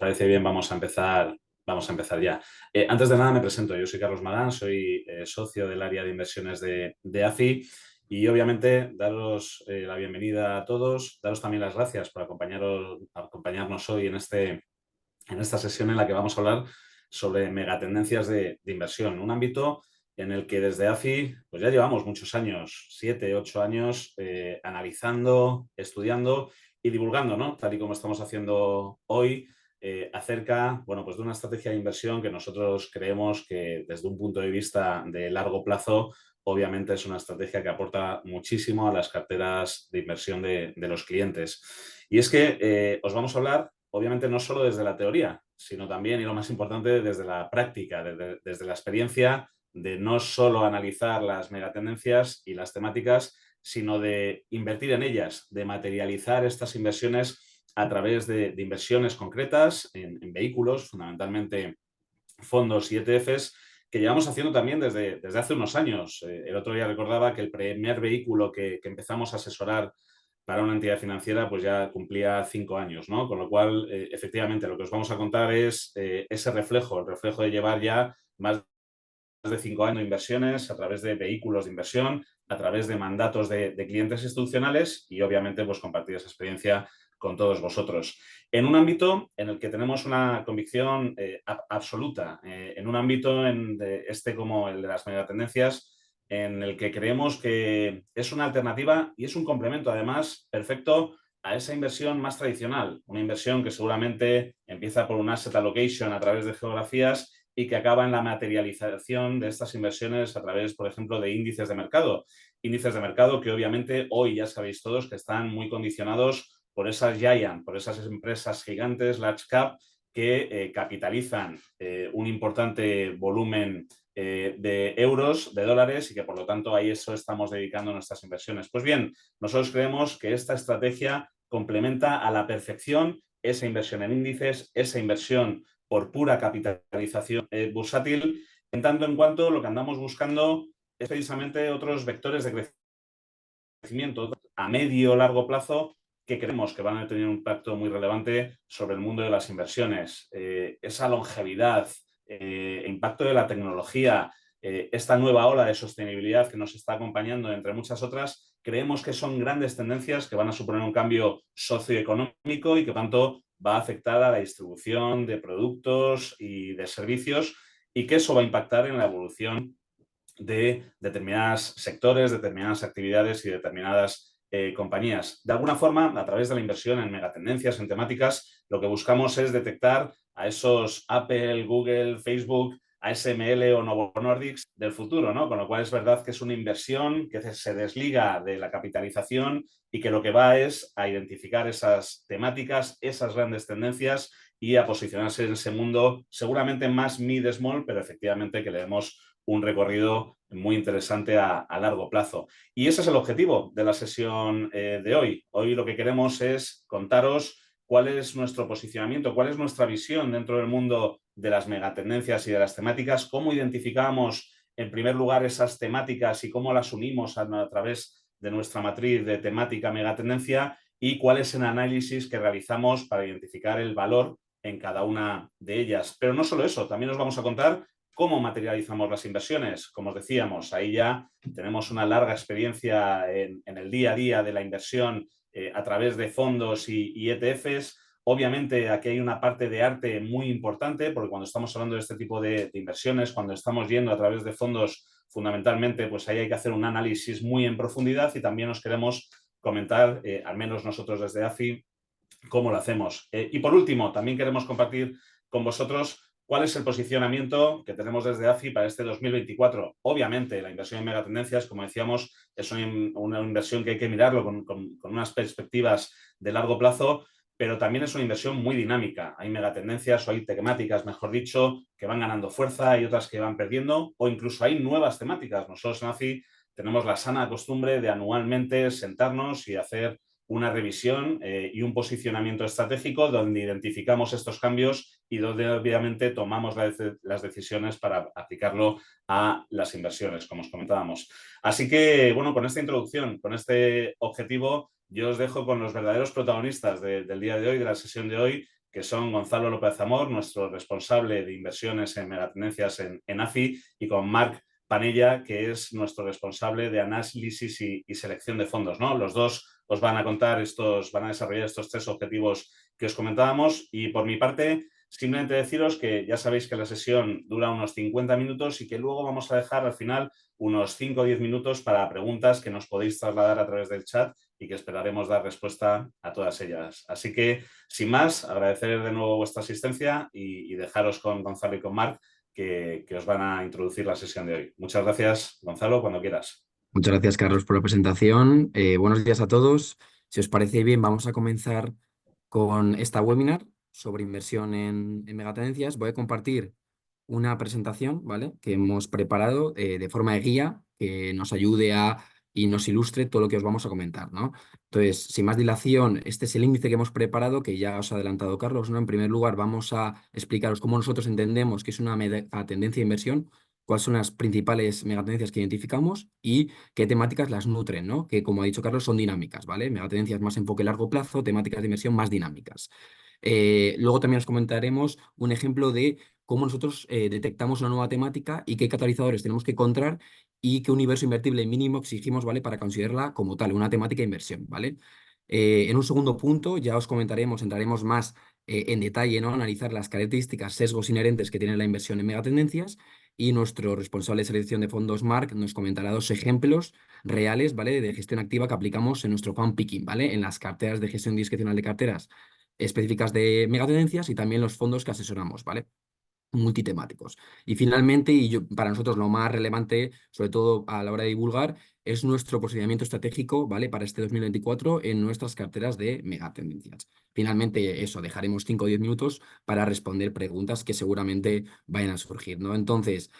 parece bien, vamos a empezar ya. Antes de nada me presento, yo soy Carlos Magán, soy socio del área de inversiones de AFI y obviamente daros la bienvenida a todos, daros también las gracias por acompañarnos hoy en esta sesión en la que vamos a hablar sobre megatendencias de inversión, un ámbito en el que desde AFI pues ya llevamos muchos años, 7, 8 años, analizando, estudiando y divulgando, ¿no? Tal y como estamos haciendo hoy, acerca, bueno, pues de una estrategia de inversión que nosotros creemos que desde un punto de vista de largo plazo, obviamente es una estrategia que aporta muchísimo a las carteras de inversión de los clientes. Y es que os vamos a hablar, obviamente, no solo desde la teoría, sino también, y lo más importante, desde la práctica, desde la experiencia de no solo analizar las megatendencias y las temáticas, sino de invertir en ellas, de materializar estas inversiones a través de inversiones concretas en vehículos, fundamentalmente fondos y ETFs, que llevamos haciendo también desde hace unos años. El otro día recordaba que el primer vehículo que empezamos a asesorar para una entidad financiera pues ya cumplía 5 años, ¿no? Con lo cual, efectivamente, lo que os vamos a contar es ese reflejo, el reflejo de llevar ya más de 5 años de inversiones a través de vehículos de inversión, a través de mandatos de clientes institucionales y obviamente pues compartir esa experiencia con todos vosotros. En un ámbito en el que tenemos una convicción absoluta, en un ámbito como el de las megatendencias, en el que creemos que es una alternativa y es un complemento además perfecto a esa inversión más tradicional, una inversión que seguramente empieza por un asset allocation a través de geografías y que acaba en la materialización de estas inversiones a través, por ejemplo, de índices de mercado. Índices de mercado que obviamente hoy ya sabéis todos que están muy condicionados por esas giant, por esas empresas gigantes, large cap, que capitalizan un importante volumen de euros, de dólares, y que por lo tanto a eso estamos dedicando nuestras inversiones. Pues bien, nosotros creemos que esta estrategia complementa a la perfección esa inversión en índices, esa inversión por pura capitalización bursátil, en tanto en cuanto lo que andamos buscando es precisamente otros vectores de crecimiento a medio o largo plazo que creemos que van a tener un impacto muy relevante sobre el mundo de las inversiones. Esa longevidad, impacto de la tecnología, esta nueva ola de sostenibilidad que nos está acompañando, entre muchas otras, creemos que son grandes tendencias que van a suponer un cambio socioeconómico y que, por tanto, va a afectar a la distribución de productos y de servicios y que eso va a impactar en la evolución de determinados sectores, determinadas actividades y determinadas compañías. De alguna forma, a través de la inversión en megatendencias, en temáticas, lo que buscamos es detectar a esos Apple, Google, Facebook, ASML o Novo Nordics del futuro, ¿no? Con lo cual es verdad que es una inversión que se desliga de la capitalización y que lo que va es a identificar esas temáticas, esas grandes tendencias y a posicionarse en ese mundo seguramente más mid-small, pero efectivamente que le demos un recorrido muy interesante a largo plazo. Y ese es el objetivo de la sesión de hoy. Hoy lo que queremos es contaros cuál es nuestro posicionamiento, cuál es nuestra visión dentro del mundo de las megatendencias y de las temáticas, cómo identificamos en primer lugar esas temáticas y cómo las unimos a través de nuestra matriz de temática megatendencia y cuál es el análisis que realizamos para identificar el valor en cada una de ellas. Pero no solo eso, también os vamos a contar cómo materializamos las inversiones. Como os decíamos, ahí ya tenemos una larga experiencia en el día a día de la inversión a través de fondos y ETFs. Obviamente aquí hay una parte de arte muy importante porque cuando estamos hablando de este tipo de inversiones, cuando estamos yendo a través de fondos, fundamentalmente, pues ahí hay que hacer un análisis muy en profundidad y también nos queremos comentar, al menos nosotros desde AFI, cómo lo hacemos. Y por último, también queremos compartir con vosotros cuál es el posicionamiento que tenemos desde AFI para este 2024. Obviamente, la inversión en megatendencias, como decíamos, es una inversión que hay que mirarlo con unas perspectivas de largo plazo, pero también es una inversión muy dinámica. Hay megatendencias o hay temáticas, mejor dicho, que van ganando fuerza, hay otras que van perdiendo o incluso hay nuevas temáticas. Nosotros en AFI tenemos la sana costumbre de anualmente sentarnos y hacer una revisión y un posicionamiento estratégico donde identificamos estos cambios y donde obviamente tomamos las decisiones para aplicarlo a las inversiones, como os comentábamos. Así que, bueno, con esta introducción, con este objetivo, yo os dejo con los verdaderos protagonistas del día de hoy, de la sesión de hoy, que son Gonzalo López Zamor, nuestro responsable de inversiones en megatendencias en AFI, y con Marc Panella, que es nuestro responsable de análisis y selección de fondos, ¿no? Los dos os van a contar van a desarrollar estos tres objetivos que os comentábamos, y por mi parte, simplemente deciros que ya sabéis que la sesión dura unos 50 minutos y que luego vamos a dejar al final unos 5 o 10 minutos para preguntas que nos podéis trasladar a través del chat y que esperaremos dar respuesta a todas ellas. Así que, sin más, agradecer de nuevo vuestra asistencia y dejaros con Gonzalo y con Marc, que os van a introducir la sesión de hoy. Muchas gracias, Gonzalo, cuando quieras. Muchas gracias, Carlos, por la presentación. Buenos días a todos. Si os parece bien, vamos a comenzar con esta webinar sobre inversión en megatendencias. Voy a compartir una presentación, ¿vale?, que hemos preparado de forma de guía que nos ayude y nos ilustre todo lo que os vamos a comentar, ¿no? Entonces, sin más dilación, este es el índice que hemos preparado, que ya os ha adelantado Carlos, ¿no? En primer lugar, vamos a explicaros cómo nosotros entendemos que es una megatendencia de inversión, cuáles son las principales megatendencias que identificamos y qué temáticas las nutren, ¿no? Que, como ha dicho Carlos, son dinámicas, ¿vale? Megatendencias más enfoque largo plazo, temáticas de inversión más dinámicas. Luego también os comentaremos un ejemplo de cómo nosotros detectamos una nueva temática y qué catalizadores tenemos que encontrar y qué universo invertible mínimo exigimos, ¿vale?, para considerarla como tal, una temática de inversión, ¿vale? En un segundo punto ya os comentaremos, entraremos más en detalle, ¿no?, analizar las características, sesgos inherentes que tiene la inversión en megatendencias, y nuestro responsable de selección de fondos, Marc, nos comentará dos ejemplos reales, ¿vale?, de gestión activa que aplicamos en nuestro fund picking, ¿vale?, en las carteras de gestión discrecional de carteras específicas de megatendencias y también los fondos que asesoramos, ¿vale?, multitemáticos. Y finalmente, para nosotros lo más relevante, sobre todo a la hora de divulgar, es nuestro posicionamiento estratégico, ¿vale?, para este 2024 en nuestras carteras de megatendencias. Finalmente, eso, dejaremos 5 o 10 minutos para responder preguntas que seguramente vayan a surgir, ¿no? Entonces,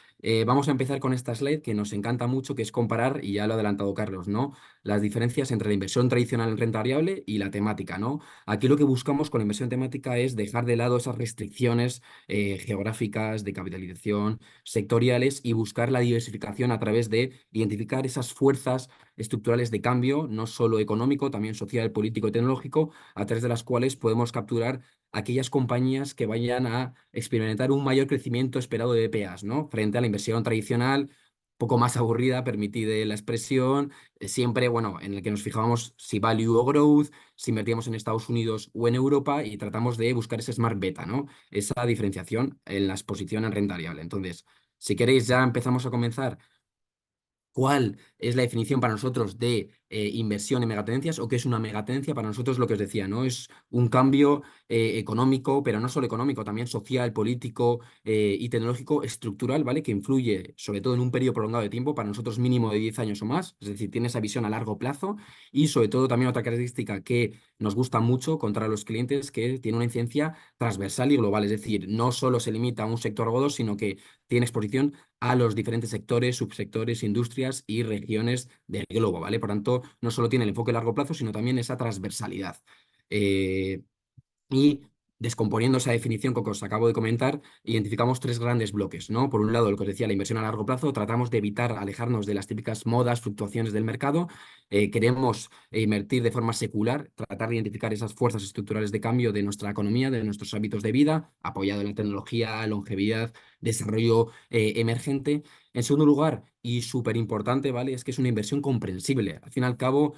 vamos a empezar con esta slide que nos encanta mucho, que es comparar, y ya lo ha adelantado Carlos, ¿no?, las diferencias entre la inversión tradicional en renta variable y la temática, ¿no? Aquí lo que buscamos con la inversión temática es dejar de lado esas restricciones geográficas, de capitalización, sectoriales, y buscar la diversificación a través de identificar esas fuerzas estructurales de cambio, no solo económico, también social, político y tecnológico, a través de las cuales podemos capturar aquellas compañías que vayan a experimentar un mayor crecimiento esperado de BPAs, ¿no?, frente a la inversión tradicional, poco más aburrida, permitide la expresión, siempre, bueno, en el que nos fijábamos si value o growth, si invertíamos en Estados Unidos o en Europa, y tratamos de buscar ese smart beta, ¿no?, esa diferenciación en la exposición en renta variable. Entonces, si queréis, ya empezamos a comenzar. ¿Cuál es la definición para nosotros de inversión en megatendencias, o qué es una megatendencia? Para nosotros, lo que os decía, ¿no?, es un cambio económico, pero no solo económico, también social, político y tecnológico estructural, ¿vale?, que influye sobre todo en un periodo prolongado de tiempo, para nosotros mínimo de 10 años o más, es decir, tiene esa visión a largo plazo. Y sobre todo también otra característica que nos gusta mucho contra los clientes, que tiene una incidencia transversal y global, es decir, no solo se limita a un sector o dos, sino que tiene exposición a los diferentes sectores, subsectores, industrias y regiones del globo, ¿vale? Por tanto, no solo tiene el enfoque a largo plazo, sino también esa transversalidad. Eh, y descomponiendo esa definición que os acabo de comentar, identificamos tres grandes bloques, ¿no? Por un lado, lo que os decía, la inversión a largo plazo. Tratamos de evitar alejarnos de las típicas modas, fluctuaciones del mercado. Queremos invertir de forma secular, tratar de identificar esas fuerzas estructurales de cambio de nuestra economía, de nuestros hábitos de vida, apoyado en la tecnología, longevidad, desarrollo emergente. En segundo lugar, y súper importante, ¿vale?, es que es una inversión comprensible. Al fin y al cabo,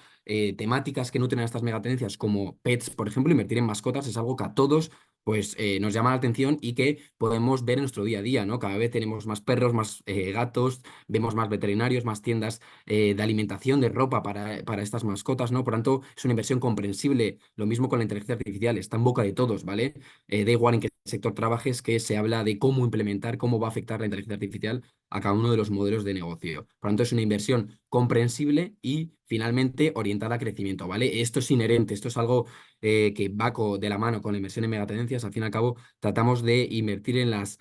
temáticas que nutren a estas megatendencias, como pets, por ejemplo, invertir en mascotas, es algo que a todos pues, nos llama la atención y que podemos ver en nuestro día a día, ¿no? Cada vez tenemos más perros, más gatos, vemos más veterinarios, más tiendas de alimentación, de ropa para estas mascotas, ¿no? Por tanto, es una inversión comprensible. Lo mismo con la inteligencia artificial, está en boca de todos, ¿vale? Da igual en qué sector trabajes, que se habla de cómo implementar, cómo va a afectar la inteligencia artificial a cada uno de los modelos de negocio. Por tanto, es una inversión comprensible y finalmente orientada a crecimiento, ¿vale? Esto es inherente, esto es algo que va de la mano con la inversión en megatendencias. Al fin y al cabo, tratamos de invertir en las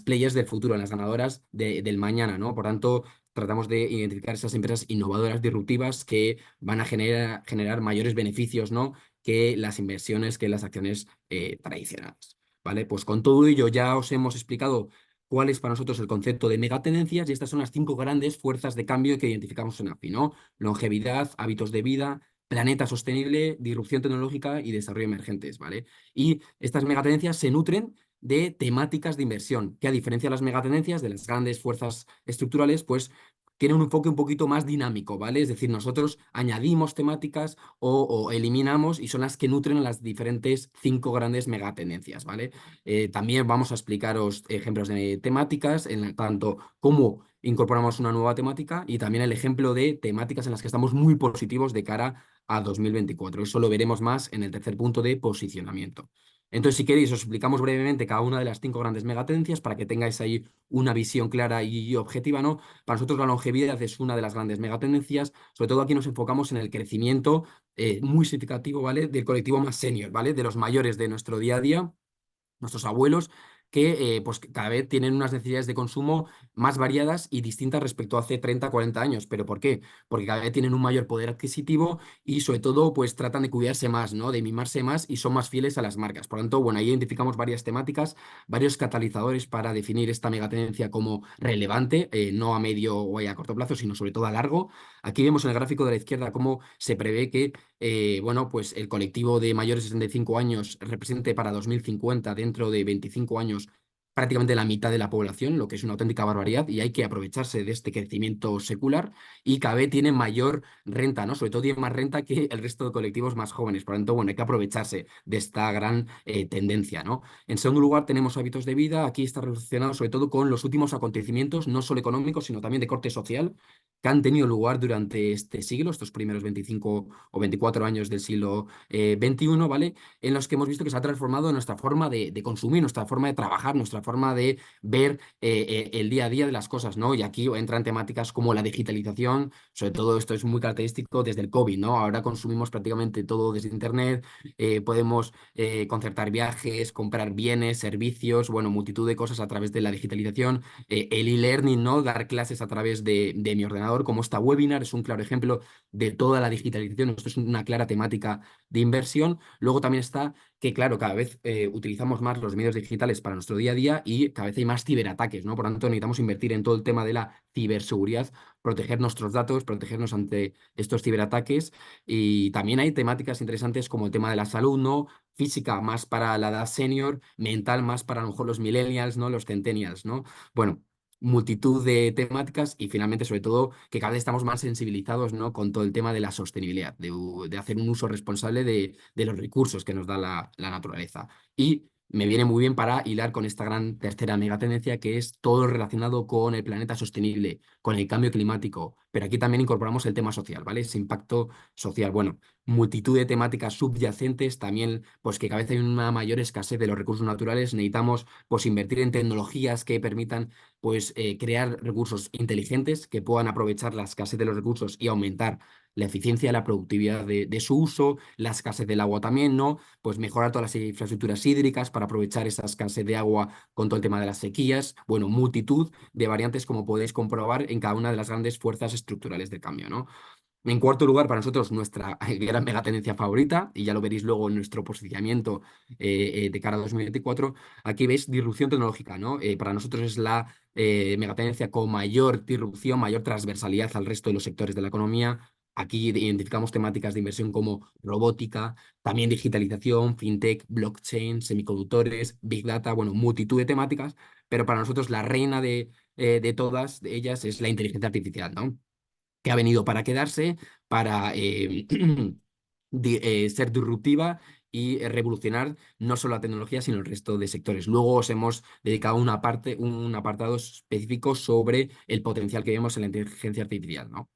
players del futuro, en las ganadoras del mañana, ¿no? Por tanto, tratamos de identificar esas empresas innovadoras, disruptivas, que van a generar mayores beneficios, ¿no?, que las inversiones, que las acciones tradicionales, ¿vale? Pues con todo ello ya os hemos explicado cuál es para nosotros el concepto de megatendencias, y estas son las 5 grandes fuerzas de cambio que identificamos en AFI, ¿no? Longevidad, hábitos de vida, planeta sostenible, disrupción tecnológica y desarrollo emergentes, ¿vale? Y estas megatendencias se nutren de temáticas de inversión, que a diferencia de las megatendencias, de las grandes fuerzas estructurales, pues tienen un enfoque un poquito más dinámico, ¿vale? Es decir, nosotros añadimos temáticas o eliminamos y son las que nutren las diferentes 5 grandes megatendencias, ¿vale? También vamos a explicaros ejemplos de temáticas, tanto cómo incorporamos una nueva temática y también el ejemplo de temáticas en las que estamos muy positivos de cara a 2024. Eso lo veremos más en el tercer punto de posicionamiento. Entonces, si queréis, os explicamos brevemente cada una de las 5 grandes megatendencias para que tengáis ahí una visión clara y objetiva, ¿no? Para nosotros la longevidad es una de las grandes megatendencias. Sobre todo aquí nos enfocamos en el crecimiento muy significativo, ¿vale? Del colectivo más senior, ¿vale? De los mayores de nuestro día a día, nuestros abuelos, que pues cada vez tienen unas necesidades de consumo más variadas y distintas respecto a hace 30 40 años. ¿Pero por qué? Porque cada vez tienen un mayor poder adquisitivo y sobre todo pues tratan de cuidarse más, ¿no? De mimarse más y son más fieles a las marcas. Por lo tanto, bueno, ahí identificamos varias temáticas, varios catalizadores para definir esta megatendencia como relevante, no a medio o a corto plazo, sino sobre todo a largo. Aquí vemos en el gráfico de la izquierda cómo se prevé que bueno, pues el colectivo de mayores de 65 años represente para 2050, dentro de 25 años, prácticamente la mitad de la población, lo que es una auténtica barbaridad, y hay que aprovecharse de este crecimiento secular y cada vez tiene mayor renta, ¿no? Sobre todo tiene más renta que el resto de colectivos más jóvenes. Por lo tanto, bueno, hay que aprovecharse de esta gran tendencia, ¿no? En segundo lugar, tenemos hábitos de vida. Aquí está relacionado sobre todo con los últimos acontecimientos, no solo económicos, sino también de corte social, que han tenido lugar durante este siglo, estos primeros 25 o 24 años del siglo XXI, ¿vale? En los que hemos visto que se ha transformado nuestra forma de consumir, nuestra forma de trabajar, nuestra forma de ver el día a día de las cosas, ¿no? Y aquí entran temáticas como la digitalización, sobre todo esto es muy característico desde el COVID, ¿no? Ahora consumimos prácticamente todo desde Internet, podemos concertar viajes, comprar bienes, servicios, bueno, multitud de cosas a través de la digitalización, el e-learning, ¿no? Dar clases a través de mi ordenador, como esta webinar es un claro ejemplo de toda la digitalización. Esto es una clara temática de inversión. Luego también está que, claro, cada vez utilizamos más los medios digitales para nuestro día a día y cada vez hay más ciberataques, ¿no? Por lo tanto, necesitamos invertir en todo el tema de la ciberseguridad, proteger nuestros datos, protegernos ante estos ciberataques. Y también hay temáticas interesantes como el tema de la salud, ¿no? Física más para la edad senior, mental más para a lo mejor los millennials, ¿no? Los centennials, ¿no? Bueno, multitud de temáticas y finalmente, sobre todo, que cada vez estamos más sensibilizados, ¿no? Con todo el tema de la sostenibilidad, de hacer un uso responsable de los recursos que nos da la naturaleza. Y me viene muy bien para hilar con esta gran tercera megatendencia, que es todo lo relacionado con el planeta sostenible, con el cambio climático, pero aquí también incorporamos el tema social, ¿vale? Ese impacto social. Bueno, multitud de temáticas subyacentes, también pues que cada vez hay una mayor escasez de los recursos naturales, necesitamos pues invertir en tecnologías que permitan pues crear recursos inteligentes que puedan aprovechar la escasez de los recursos y aumentar la eficiencia, la productividad de su uso, la escasez del agua también, ¿no? Pues mejorar todas las infraestructuras hídricas para aprovechar esa escasez de agua con todo el tema de las sequías. Bueno, multitud de variantes como podéis comprobar en cada una de las grandes fuerzas estructurales de cambio, ¿no? En cuarto lugar, para nosotros, nuestra gran megatendencia favorita, y ya lo veréis luego en nuestro posicionamiento de cara a 2024, aquí veis disrupción tecnológica, ¿no? Para nosotros es la megatendencia con mayor disrupción, mayor transversalidad al resto de los sectores de la economía. Aquí identificamos temáticas de inversión como robótica, también digitalización, fintech, blockchain, semiconductores, big data, bueno, multitud de temáticas, pero para nosotros la reina de todas ellas es la inteligencia artificial, ¿no? Que ha venido para quedarse, para ser disruptiva y revolucionar no solo la tecnología, sino el resto de sectores. Luego os hemos dedicado una parte, un apartado específico sobre el potencial que vemos en la inteligencia artificial, ¿no?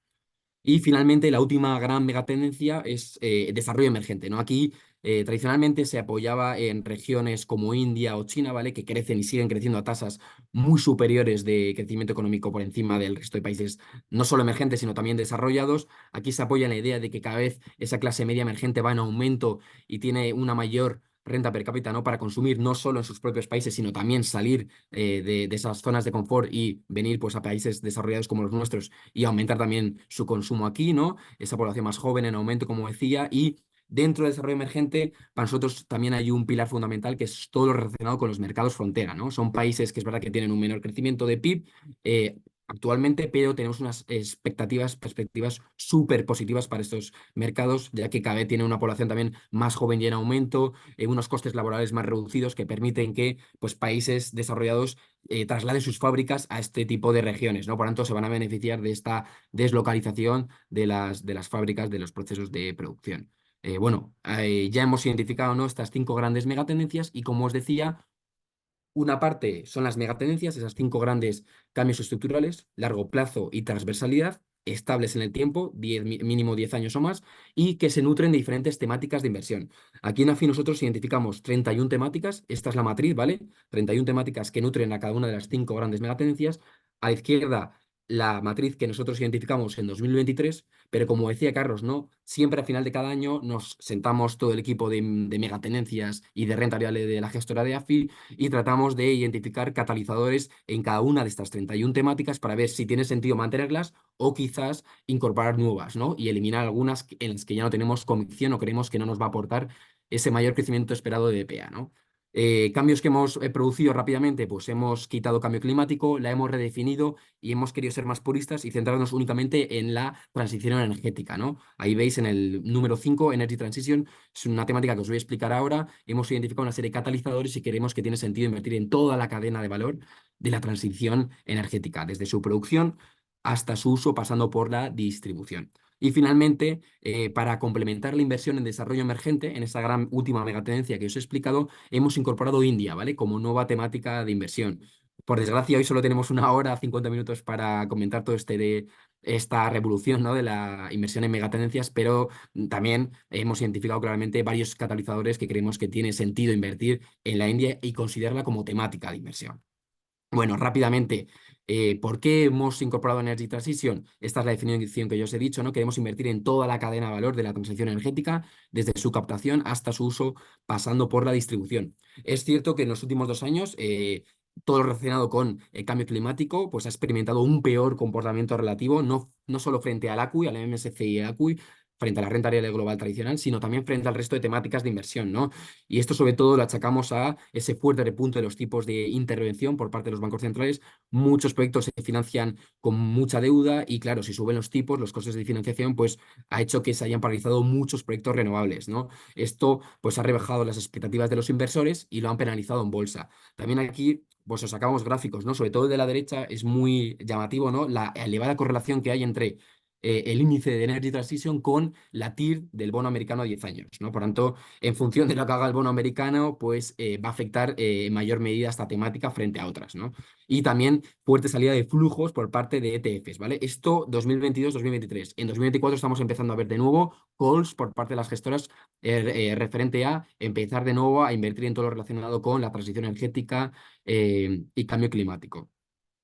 Y finalmente, la última gran megatendencia es desarrollo emergente, ¿no? Aquí tradicionalmente se apoyaba en regiones como India o China, ¿vale? Que crecen y siguen creciendo a tasas muy superiores de crecimiento económico por encima del resto de países, no solo emergentes, sino también desarrollados. Aquí se apoya en la idea de que cada vez esa clase media emergente va en aumento y tiene una mayor renta per cápita, ¿no? Para consumir no solo en sus propios países, sino también salir de esas zonas de confort y venir pues, a países desarrollados como los nuestros y aumentar también su consumo aquí, ¿no? Esa población más joven en aumento, como decía, y dentro del desarrollo emergente, para nosotros también hay un pilar fundamental que es todo lo relacionado con los mercados frontera, ¿no? Son países que es verdad que tienen un menor crecimiento de PIB, actualmente, pero tenemos unas perspectivas súper positivas para estos mercados, ya que cada vez tiene una población también más joven y en aumento, unos costes laborales más reducidos que permiten que pues, países desarrollados trasladen sus fábricas a este tipo de regiones, ¿no? Por tanto, se van a beneficiar de esta deslocalización de las fábricas, de los procesos de producción. Ya hemos identificado, ¿no?, estas 5 grandes megatendencias y, como os decía, una parte son las megatendencias, esas 5 grandes cambios estructurales, largo plazo y transversalidad, estables en el tiempo, mínimo 10 años o más, y que se nutren de diferentes temáticas de inversión. Aquí en AFI nosotros identificamos 31 temáticas, esta es la matriz, ¿vale? 31 temáticas que nutren a cada una de las 5 grandes megatendencias. A la izquierda, la matriz que nosotros identificamos en 2023, pero como decía Carlos, ¿no? Siempre al final de cada año nos sentamos todo el equipo de megatendencias y de renta variable de la gestora de AFI y tratamos de identificar catalizadores en cada una de estas 31 temáticas para ver si tiene sentido mantenerlas o quizás incorporar nuevas, ¿no? Y eliminar algunas en las que ya no tenemos convicción o creemos que no nos va a aportar ese mayor crecimiento esperado de EPA, ¿no? Cambios que hemos producido rápidamente, pues hemos quitado cambio climático, la hemos redefinido y hemos querido ser más puristas y centrarnos únicamente en la transición energética, ¿no? Ahí veis en el número 5, Energy Transition, es una temática que os voy a explicar ahora. Hemos identificado una serie de catalizadores y creemos que tiene sentido invertir en toda la cadena de valor de la transición energética, desde su producción hasta su uso, pasando por la distribución. Y finalmente, para complementar la inversión en desarrollo emergente, en esa gran última megatendencia que os he explicado, hemos incorporado India, ¿vale? Como nueva temática de inversión. Por desgracia, hoy solo tenemos 1 hora, 50 minutos para comentar todo esta revolución, ¿no?, de la inversión en megatendencias, pero también hemos identificado claramente varios catalizadores que creemos que tiene sentido invertir en la India y considerarla como temática de inversión. Bueno, rápidamente, ¿por qué hemos incorporado Energy Transition? Esta es la definición que yo os he dicho, ¿no? Queremos invertir en toda la cadena de valor de la transición energética, desde su captación hasta su uso, pasando por la distribución. Es cierto que en los últimos 2 años, todo lo relacionado con el cambio climático, pues ha experimentado un peor comportamiento relativo, no solo frente al ACUI, al MSCI y ACUI, frente a la renta variable global tradicional, sino también frente al resto de temáticas de inversión, ¿no? Y esto sobre todo lo achacamos a ese fuerte repunte de los tipos de intervención por parte de los bancos centrales. Muchos proyectos se financian con mucha deuda y claro, si suben los tipos, los costes de financiación, pues ha hecho que se hayan paralizado muchos proyectos renovables, ¿no? Esto pues ha rebajado las expectativas de los inversores y lo han penalizado en bolsa. También aquí pues os sacamos gráficos, ¿no? Sobre todo el de la derecha es muy llamativo, ¿no? La elevada correlación que hay entre el índice de Energy Transition con la TIR del bono americano a 10 años, ¿no? Por tanto, en función de lo que haga el bono americano, pues va a afectar en mayor medida esta temática frente a otras, ¿no? Y también fuerte salida de flujos por parte de ETFs, ¿vale? Esto 2022-2023. En 2024 estamos empezando a ver de nuevo calls por parte de las gestoras referente a empezar de nuevo a invertir en todo lo relacionado con la transición energética y cambio climático.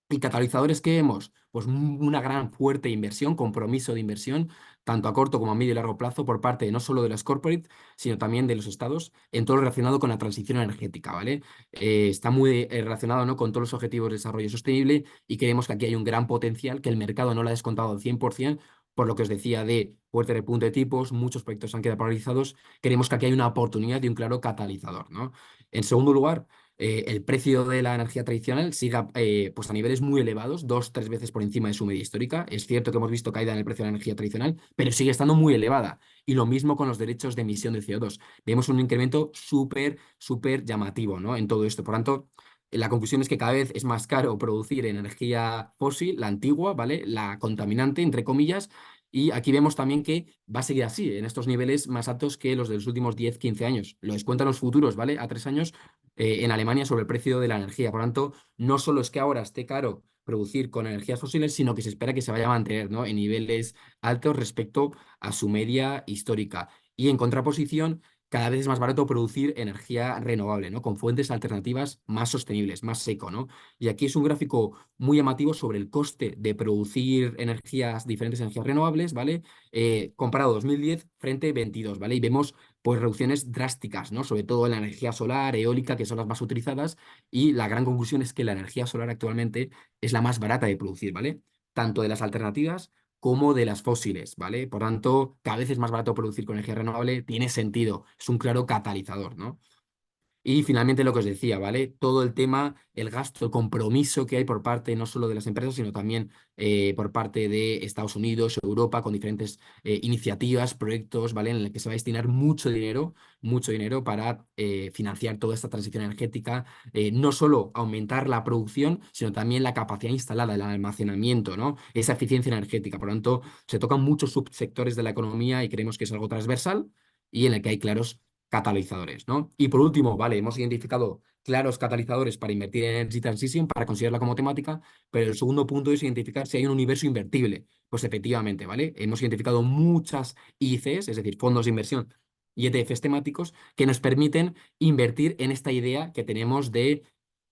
¿Y catalizadores que hemos? Pues una gran fuerte inversión, compromiso de inversión, tanto a corto como a medio y largo plazo, por parte no solo de las corporate, sino también de los estados, en todo lo relacionado con la transición energética, ¿vale? Está muy relacionado, ¿no?, con todos los objetivos de desarrollo sostenible y creemos que aquí hay un gran potencial que el mercado no lo ha descontado al 100%, por lo que os decía de fuerte repunte de tipos, muchos proyectos han quedado paralizados. Creemos que aquí hay una oportunidad y un claro catalizador, ¿no? En segundo lugar, el precio de la energía tradicional siga pues a niveles muy elevados, 2, 3 veces por encima de su media histórica. Es cierto que hemos visto caída en el precio de la energía tradicional, pero sigue estando muy elevada. Y lo mismo con los derechos de emisión de CO2. Vemos un incremento súper, súper llamativo, ¿no?, en todo esto. Por tanto, la conclusión es que cada vez es más caro producir energía fósil, la antigua, ¿vale? La contaminante, entre comillas. Y aquí vemos también que va a seguir así, en estos niveles más altos que los de los últimos 10, 15 años. Lo descuentan los futuros, ¿vale? A 3 años en Alemania sobre el precio de la energía. Por lo tanto, no solo es que ahora esté caro producir con energías fósiles, sino que se espera que se vaya a mantener, ¿no?, en niveles altos respecto a su media histórica. Y en contraposición, cada vez es más barato producir energía renovable, ¿no?, con fuentes alternativas más sostenibles, más seco, ¿no? Y aquí es un gráfico muy llamativo sobre el coste de producir diferentes energías renovables, ¿vale? Comparado 2010 frente a 22, ¿vale? Y vemos pues reducciones drásticas, ¿no? Sobre todo en la energía solar, eólica, que son las más utilizadas, y la gran conclusión es que la energía solar actualmente es la más barata de producir, ¿vale? Tanto de las alternativas como de las fósiles, ¿vale? Por tanto, cada vez es más barato producir con energía renovable, tiene sentido, es un claro catalizador, ¿no? Y finalmente lo que os decía, ¿vale? Todo el tema, el gasto, el compromiso que hay por parte no solo de las empresas, sino también por parte de Estados Unidos, Europa, con diferentes iniciativas, proyectos, ¿vale? En el que se va a destinar mucho dinero para financiar toda esta transición energética, no solo aumentar la producción, sino también la capacidad instalada, el almacenamiento, ¿no? Esa eficiencia energética. Por lo tanto, se tocan muchos subsectores de la economía y creemos que es algo transversal y en el que hay claros catalizadores, ¿no? Y por último, vale, hemos identificado claros catalizadores para invertir en Energy Transition, para considerarla como temática, pero el segundo punto es identificar si hay un universo invertible. Pues efectivamente, ¿vale? Hemos identificado muchas ICs, es decir, fondos de inversión y ETFs temáticos que nos permiten invertir en esta idea que tenemos de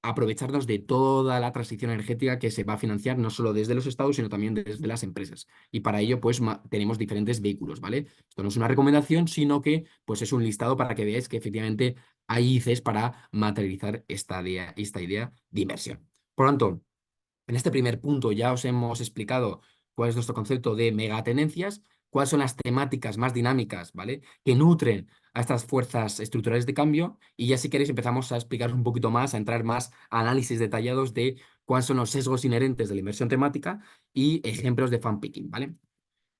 aprovecharnos de toda la transición energética que se va a financiar no solo desde los estados, sino también desde las empresas. Y para ello, pues tenemos diferentes vehículos, ¿vale? Esto no es una recomendación, sino que pues, es un listado para que veáis que efectivamente hay ICs para materializar esta idea de inversión. Por lo tanto, en este primer punto ya os hemos explicado cuál es nuestro concepto de megatendencias, cuáles son las temáticas más dinámicas, ¿vale? Que nutren a estas fuerzas estructurales de cambio y ya si queréis empezamos a explicaros un poquito más, a entrar más a análisis detallados de cuáles son los sesgos inherentes de la inversión temática y ejemplos de fan picking, ¿vale?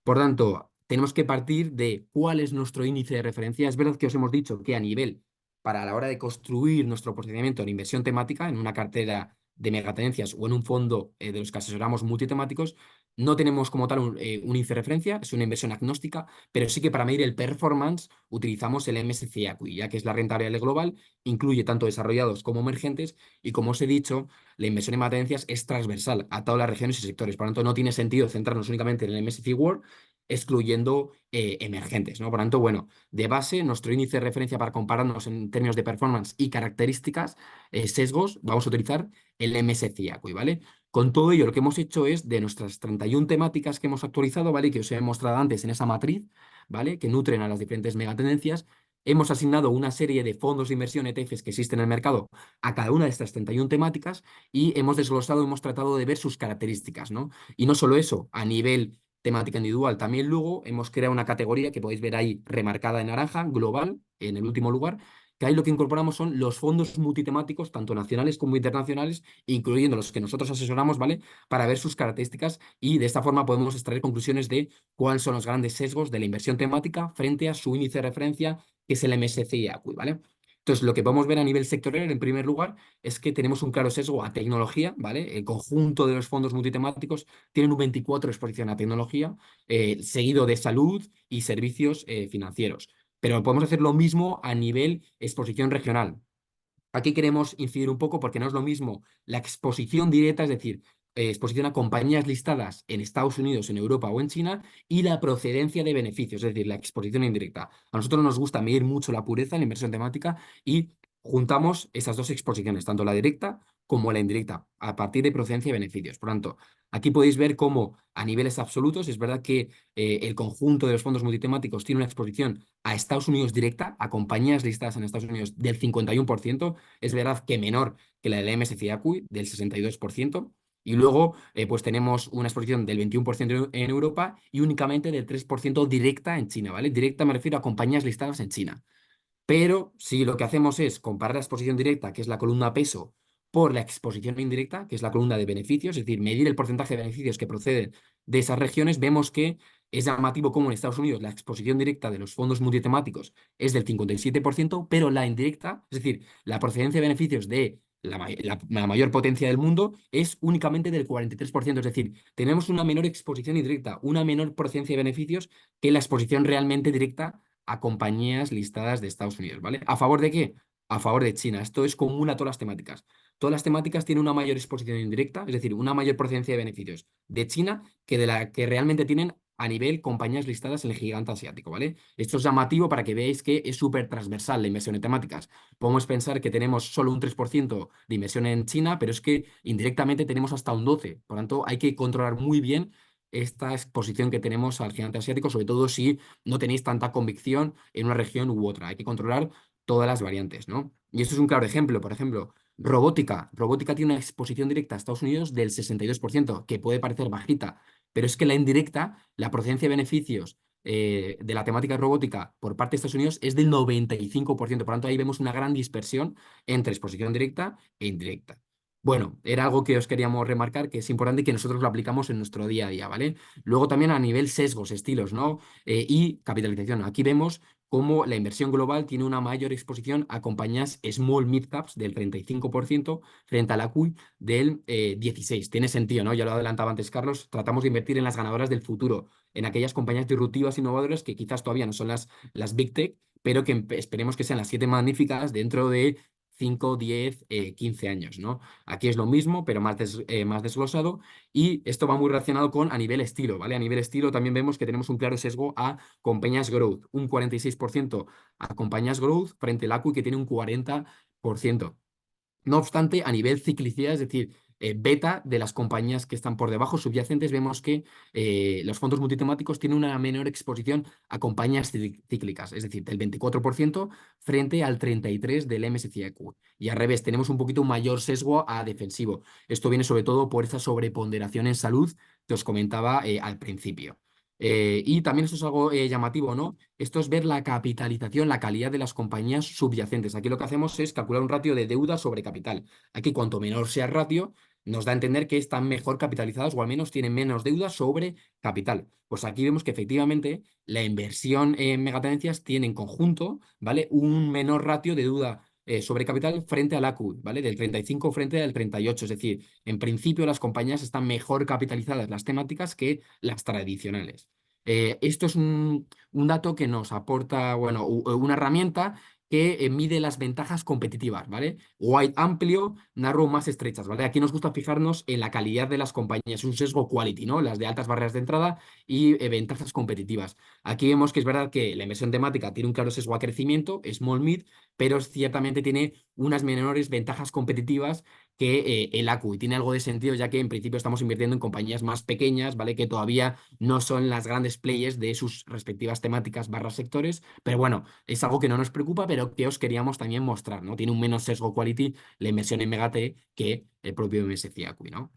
Por tanto, tenemos que partir de cuál es nuestro índice de referencia. Es verdad que os hemos dicho que a nivel, para la hora de construir nuestro posicionamiento en inversión temática, en una cartera de megatenencias o en un fondo de los que asesoramos multitemáticos, no tenemos como tal un índice de referencia, es una inversión agnóstica, pero sí que para medir el performance utilizamos el MSCI ACWI, ya que es la renta variable global, incluye tanto desarrollados como emergentes y como os he dicho, la inversión en megatenencias es transversal a todas las regiones y sectores. Por lo tanto, no tiene sentido centrarnos únicamente en el MSCI World excluyendo emergentes, ¿no? Por lo tanto, bueno, de base, nuestro índice de referencia para compararnos en términos de performance y características, sesgos, vamos a utilizar el MSCI ACWI, ¿vale? Con todo ello, lo que hemos hecho es de nuestras 31 temáticas que hemos actualizado, ¿vale? Que os he mostrado antes en esa matriz, ¿vale? Que nutren a las diferentes megatendencias. Hemos asignado una serie de fondos de inversión ETFs que existen en el mercado a cada una de estas 31 temáticas y hemos desglosado, hemos tratado de ver sus características, ¿no? Y no solo eso, a nivel temática individual. También luego hemos creado una categoría que podéis ver ahí remarcada en naranja, global, en el último lugar, que ahí lo que incorporamos son los fondos multitemáticos, tanto nacionales como internacionales, incluyendo los que nosotros asesoramos, ¿vale? Para ver sus características y de esta forma podemos extraer conclusiones de cuáles son los grandes sesgos de la inversión temática frente a su índice de referencia, que es el MSCI ACWI, ¿vale? Entonces, lo que podemos ver a nivel sectorial, en primer lugar, es que tenemos un claro sesgo a tecnología, ¿vale? El conjunto de los fondos multitemáticos tienen un 24 de exposición a tecnología, seguido de salud y servicios financieros. Pero podemos hacer lo mismo a nivel exposición regional. Aquí queremos incidir un poco porque no es lo mismo la exposición directa, es decir, exposición a compañías listadas en Estados Unidos, en Europa o en China, y la procedencia de beneficios, es decir, la exposición indirecta. A nosotros nos gusta medir mucho la pureza en la inversión temática y juntamos esas dos exposiciones, tanto la directa como la indirecta, a partir de procedencia y beneficios. Por tanto, aquí podéis ver cómo a niveles absolutos es verdad que el conjunto de los fondos multitemáticos tiene una exposición a Estados Unidos directa, a compañías listadas en Estados Unidos del 51%, es verdad que menor que la del MSCI ACWI, del 62%, y luego pues tenemos una exposición del 21% en Europa y únicamente del 3% directa en China, ¿vale? Directa me refiero a compañías listadas en China. Pero si lo que hacemos es comparar la exposición directa, que es la columna peso, por la exposición indirecta, que es la columna de beneficios, es decir, medir el porcentaje de beneficios que proceden de esas regiones, vemos que es llamativo como en Estados Unidos la exposición directa de los fondos multitemáticos es del 57%, pero la indirecta, es decir, la procedencia de beneficios de la mayor potencia del mundo es únicamente del 43%, es decir, tenemos una menor exposición indirecta, una menor procedencia de beneficios que la exposición realmente directa a compañías listadas de Estados Unidos, ¿vale? ¿A favor de qué? A favor de China. Esto es común a todas las temáticas. Todas las temáticas tienen una mayor exposición indirecta, es decir, una mayor procedencia de beneficios de China que de la que realmente tienen a nivel compañías listadas en el gigante asiático, ¿vale? Esto es llamativo para que veáis que es súper transversal la inversión en temáticas. Podemos pensar que tenemos solo un 3% de inversión en China, pero es que indirectamente tenemos hasta un 12%. Por tanto, hay que controlar muy bien esta exposición que tenemos al gigante asiático, sobre todo si no tenéis tanta convicción en una región u otra. Hay que controlar todas las variantes, ¿no? Y esto es un claro ejemplo. Por ejemplo, robótica. Robótica tiene una exposición directa a Estados Unidos del 62%, que puede parecer bajita, pero es que la indirecta, la procedencia de beneficios de la temática robótica por parte de Estados Unidos es del 95%. Por lo tanto, ahí vemos una gran dispersión entre exposición directa e indirecta. Bueno, era algo que os queríamos remarcar, que es importante que nosotros lo aplicamos en nuestro día a día, ¿vale? Luego también a nivel sesgos, estilos, ¿no? Y capitalización. Aquí vemos cómo la inversión global tiene una mayor exposición a compañías small mid caps del 35% frente a la QI del 16%. Tiene sentido, ¿no? Ya lo adelantaba antes Carlos, tratamos de invertir en las ganadoras del futuro, en aquellas compañías disruptivas, innovadoras que quizás todavía no son las Big Tech, pero que esperemos que sean las siete magníficas dentro de 5, 10, 15 años, ¿no? Aquí es lo mismo, pero más desglosado. Y esto va muy relacionado con a nivel estilo, ¿vale? A nivel estilo también vemos que tenemos un claro sesgo a compañías growth, un 46% a compañías growth frente al ACU que tiene un 40%. No obstante, a nivel ciclicidad, es decir, beta de las compañías que están por debajo, subyacentes, vemos que los fondos multitemáticos tienen una menor exposición a compañías cíclicas, es decir, del 24% frente al 33% del MSCI. Y al revés, tenemos un poquito mayor sesgo a defensivo. Esto viene sobre todo por esa sobreponderación en salud que os comentaba al principio. Y también esto es algo llamativo, ¿no? Esto es ver la capitalización, la calidad de las compañías subyacentes. Aquí lo que hacemos es calcular un ratio de deuda sobre capital. Aquí cuanto menor sea el ratio, nos da a entender que están mejor capitalizadas o al menos tienen menos deuda sobre capital. Pues aquí vemos que efectivamente la inversión en megatenencias tiene en conjunto, ¿vale? Un menor ratio de deuda sobre capital frente al ACU, ¿vale? Del 35 frente al 38. Es decir, en principio las compañías están mejor capitalizadas las temáticas que las tradicionales. Esto es un dato que nos aporta, bueno, una herramienta que mide las ventajas competitivas, ¿vale? Wide amplio, narrow más estrechas, ¿vale? Aquí nos gusta fijarnos en la calidad de las compañías, un sesgo quality, ¿no? Las de altas barreras de entrada y ventajas competitivas. Aquí vemos que es verdad que la inversión temática tiene un claro sesgo a crecimiento, small mid, pero ciertamente tiene unas menores ventajas competitivas que el ACU y tiene algo de sentido ya que en principio estamos invirtiendo en compañías más pequeñas, ¿vale? Que todavía no son las grandes players de sus respectivas temáticas barra sectores, pero bueno, es algo que no nos preocupa, pero que os queríamos también mostrar, ¿no? Tiene un menos sesgo quality la inversión en Megate que el propio MSCI ACWI, ¿no?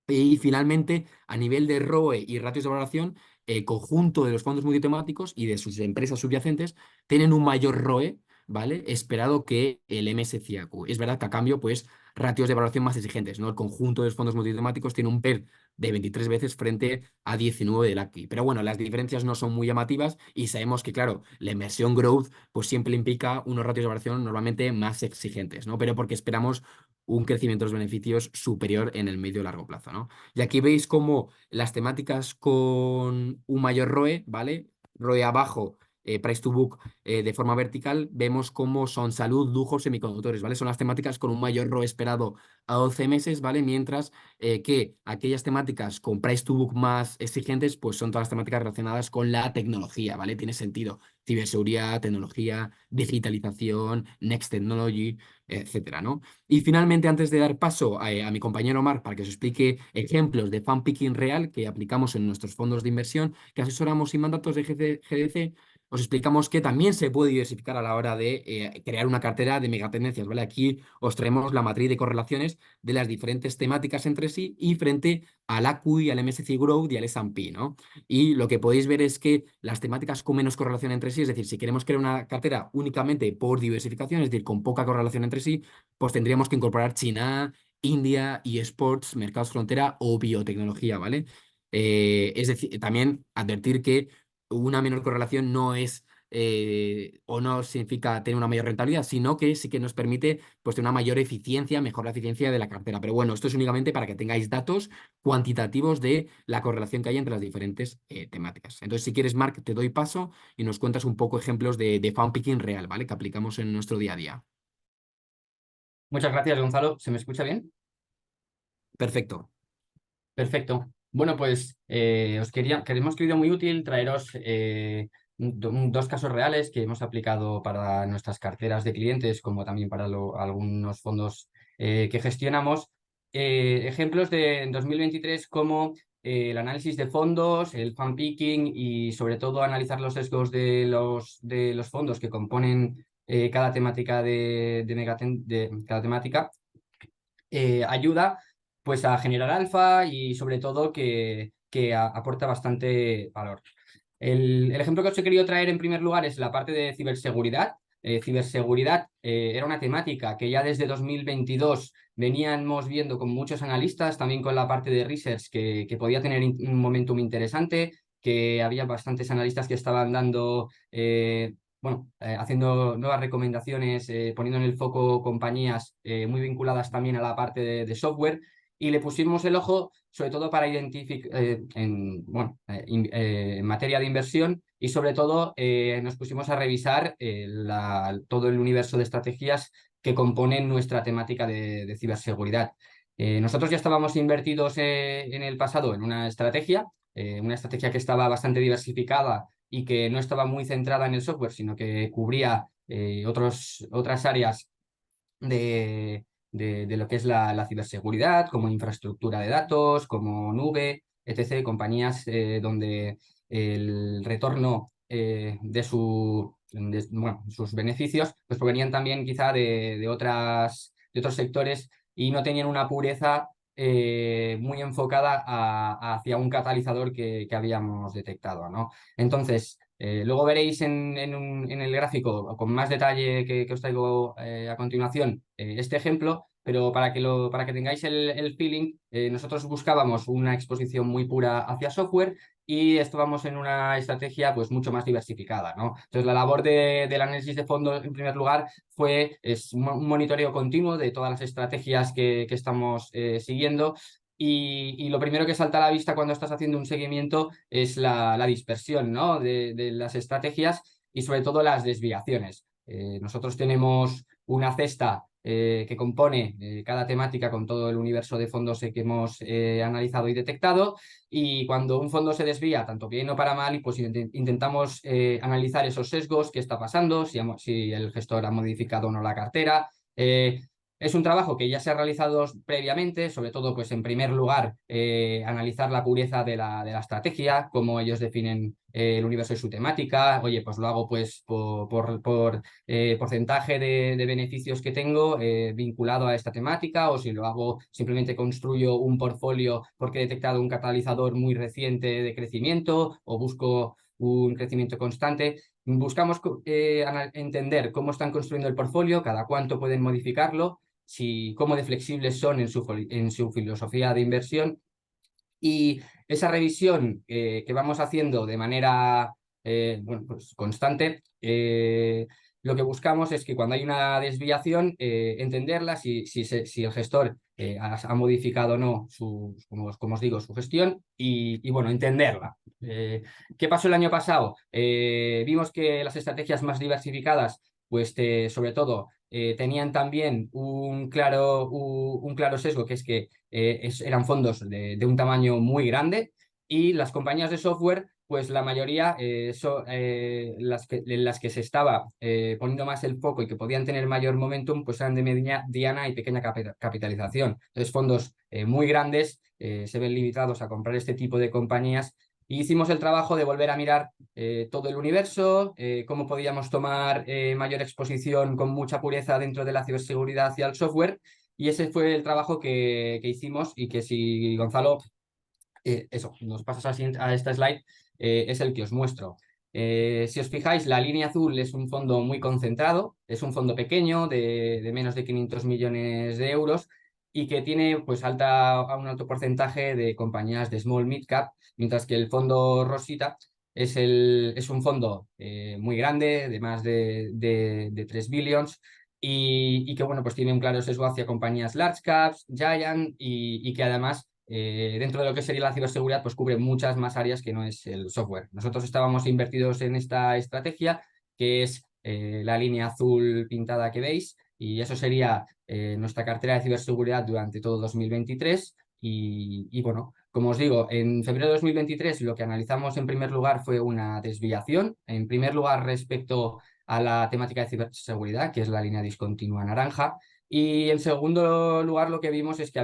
Y finalmente, a nivel de ROE y ratios de valoración, el conjunto de los fondos multitemáticos y de sus empresas subyacentes tienen un mayor ROE, ¿vale? Esperado que el MSCI. Es verdad que a cambio, pues, ratios de valoración más exigentes, ¿no? El conjunto de los fondos multitemáticos tiene un PER de 23 veces frente a 19 del ACWI. Pero bueno, las diferencias no son muy llamativas y sabemos que, claro, la inversión growth, pues siempre implica unos ratios de valoración normalmente más exigentes, ¿no? Pero porque esperamos un crecimiento de los beneficios superior en el medio y largo plazo, ¿no? Y aquí veis cómo las temáticas con un mayor ROE, ¿vale? ROE abajo, price to book de forma vertical, vemos cómo son salud, lujos, semiconductores, ¿vale? Son las temáticas con un mayor ROE esperado a 12 meses, ¿vale? Mientras que aquellas temáticas con price to book más exigentes, pues son todas las temáticas relacionadas con la tecnología, ¿vale? Tiene sentido. Ciberseguridad, tecnología, digitalización, next technology, etcétera, ¿no? Y finalmente, antes de dar paso a mi compañero Omar para que os explique ejemplos de fan picking real que aplicamos en nuestros fondos de inversión que asesoramos sin mandatos de GDC, os explicamos que también se puede diversificar a la hora de crear una cartera de megatendencias, ¿vale? Aquí os traemos la matriz de correlaciones de las diferentes temáticas entre sí y frente al AQI, al MSCI Growth y al S&P, ¿no? Y lo que podéis ver es que las temáticas con menos correlación entre sí, es decir, si queremos crear una cartera únicamente por diversificación, es decir, con poca correlación entre sí, pues tendríamos que incorporar China, India, eSports, mercados frontera o biotecnología, ¿vale? Es decir, también advertir que una menor correlación no es o no significa tener una mayor rentabilidad, sino que sí que nos permite pues, tener una mayor eficiencia, mejor la eficiencia de la cartera. Pero bueno, esto es únicamente para que tengáis datos cuantitativos de la correlación que hay entre las diferentes temáticas. Entonces, si quieres, Marc, te doy paso y nos cuentas un poco ejemplos de fan picking real, ¿vale? Que aplicamos en nuestro día a día. Muchas gracias, Gonzalo. ¿Se me escucha bien? Perfecto. Perfecto. Bueno, pues queremos querido muy útil traeros dos casos reales que hemos aplicado para nuestras carteras de clientes, como también para algunos fondos que gestionamos. Ejemplos de en 2023 como el análisis de fondos, el fan picking y sobre todo analizar los sesgos de los fondos que componen cada temática de cada temática ayuda pues a generar alfa y sobre todo que aporta bastante valor. El ejemplo que os he querido traer en primer lugar es la parte de ciberseguridad. Ciberseguridad era una temática que ya desde 2022 veníamos viendo con muchos analistas, también con la parte de research que podía tener un momentum interesante, que había bastantes analistas que estaban dando, haciendo nuevas recomendaciones, poniendo en el foco compañías muy vinculadas también a la parte de software, y le pusimos el ojo sobre todo para identificar en materia de inversión, y sobre todo nos pusimos a revisar todo el universo de estrategias que componen nuestra temática de ciberseguridad. Nosotros ya estábamos invertidos en el pasado en una estrategia que estaba bastante diversificada y que no estaba muy centrada en el software, sino que cubría otras áreas de lo que es la ciberseguridad, como infraestructura de datos, como nube, etc. Compañías donde el retorno sus beneficios pues provenían también quizá de otros sectores y no tenían una pureza muy enfocada hacia un catalizador que habíamos detectado, ¿no? Entonces, luego veréis en el gráfico con más detalle que os traigo a continuación este ejemplo, pero para que tengáis el feeling, nosotros buscábamos una exposición muy pura hacia software y estábamos en una estrategia pues mucho más diversificada, ¿no? Entonces la labor del análisis de fondo en primer lugar es un monitoreo continuo de todas las estrategias que estamos siguiendo. Y lo primero que salta a la vista cuando estás haciendo un seguimiento es la dispersión, ¿no? de las estrategias y sobre todo las desviaciones. Nosotros tenemos una cesta que compone cada temática con todo el universo de fondos que hemos analizado y detectado, y cuando un fondo se desvía, tanto bien o para mal, pues intentamos analizar esos sesgos, qué está pasando, si el gestor ha modificado o no la cartera. Es un trabajo que ya se ha realizado previamente, sobre todo, pues en primer lugar, analizar la pureza de la estrategia, cómo ellos definen el universo y su temática. Oye, pues lo hago pues por porcentaje de beneficios que tengo vinculado a esta temática, o si lo hago simplemente construyo un portfolio porque he detectado un catalizador muy reciente de crecimiento o busco un crecimiento constante. Buscamos entender cómo están construyendo el portfolio, cada cuánto pueden modificarlo, cómo de flexibles son en su filosofía de inversión, y esa revisión que vamos haciendo de manera pues constante, lo que buscamos es que cuando hay una desviación, entenderla, si el gestor ha modificado o no, como os digo, su gestión, y bueno, entenderla. ¿Qué pasó el año pasado? Vimos que las estrategias más diversificadas, pues sobre todo, tenían también un claro sesgo, que es que eran fondos de un tamaño muy grande, y las compañías de software, pues la mayoría en las que se estaba poniendo más el foco y que podían tener mayor momentum, pues eran de mediana y pequeña capitalización. Entonces, fondos muy grandes se ven limitados a comprar este tipo de compañías. Y hicimos el trabajo de volver a mirar todo el universo, cómo podíamos tomar mayor exposición con mucha pureza dentro de la ciberseguridad hacia el software. Y ese fue el trabajo que hicimos, y que, si Gonzalo, nos pasas a esta slide, es el que os muestro. Si os fijáis, la línea azul es un fondo muy concentrado, es un fondo pequeño de menos de 500 millones de euros, y que tiene pues un alto porcentaje de compañías de small mid cap, mientras que el fondo rosita es un fondo muy grande, de más de 3 billions, y que bueno, pues tiene un claro sesgo hacia compañías large caps, giant, y que además dentro de lo que sería la ciberseguridad, pues cubre muchas más áreas que no es el software. Nosotros estábamos invertidos en esta estrategia, que es la línea azul pintada que veis, y eso sería nuestra cartera de ciberseguridad durante todo 2023. Y bueno, como os digo, en febrero de 2023 lo que analizamos en primer lugar fue una desviación, en primer lugar respecto a la temática de ciberseguridad, que es la línea discontinua naranja. Y en segundo lugar, lo que vimos es que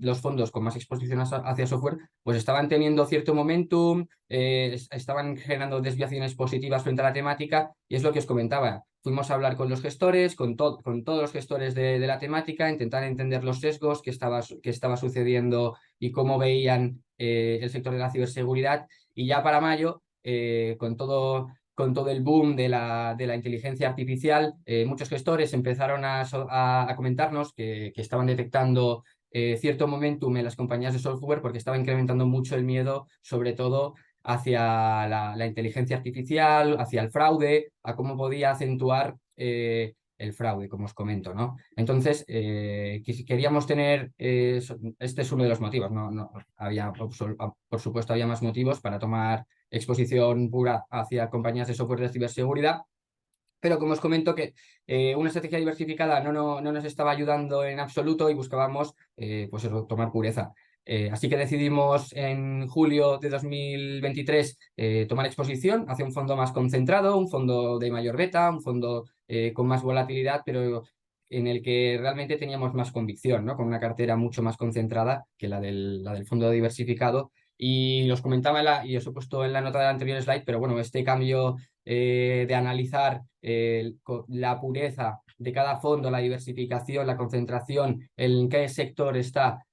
los fondos con más exposición hacia software pues estaban teniendo cierto momentum, estaban generando desviaciones positivas frente a la temática, y es lo que os comentaba. Fuimos a hablar con los gestores, con todos los gestores de la temática, intentar entender los sesgos que estaba sucediendo y cómo veían el sector de la ciberseguridad. Y ya para mayo con todo el boom de la inteligencia artificial, muchos gestores empezaron a comentarnos que estaban detectando cierto momentum en las compañías de software porque estaba incrementando mucho el miedo, sobre todo hacia la inteligencia artificial, hacia el fraude, a cómo podía acentuar el fraude, como os comento, ¿no? Entonces, queríamos tener, este es uno de los motivos, no había, por supuesto, había más motivos para tomar exposición pura hacia compañías de software de ciberseguridad, pero como os comento que una estrategia diversificada no nos estaba ayudando en absoluto y buscábamos pues eso, tomar pureza. Así que decidimos en julio de 2023 tomar exposición hacia un fondo más concentrado, un fondo de mayor beta, un fondo con más volatilidad, pero en el que realmente teníamos más convicción, ¿no? Con una cartera mucho más concentrada que la del fondo diversificado. Y os comentaba, y os he puesto en la nota del anterior slide, pero bueno, este cambio de analizar la pureza de cada fondo, la diversificación, la concentración, en qué sector está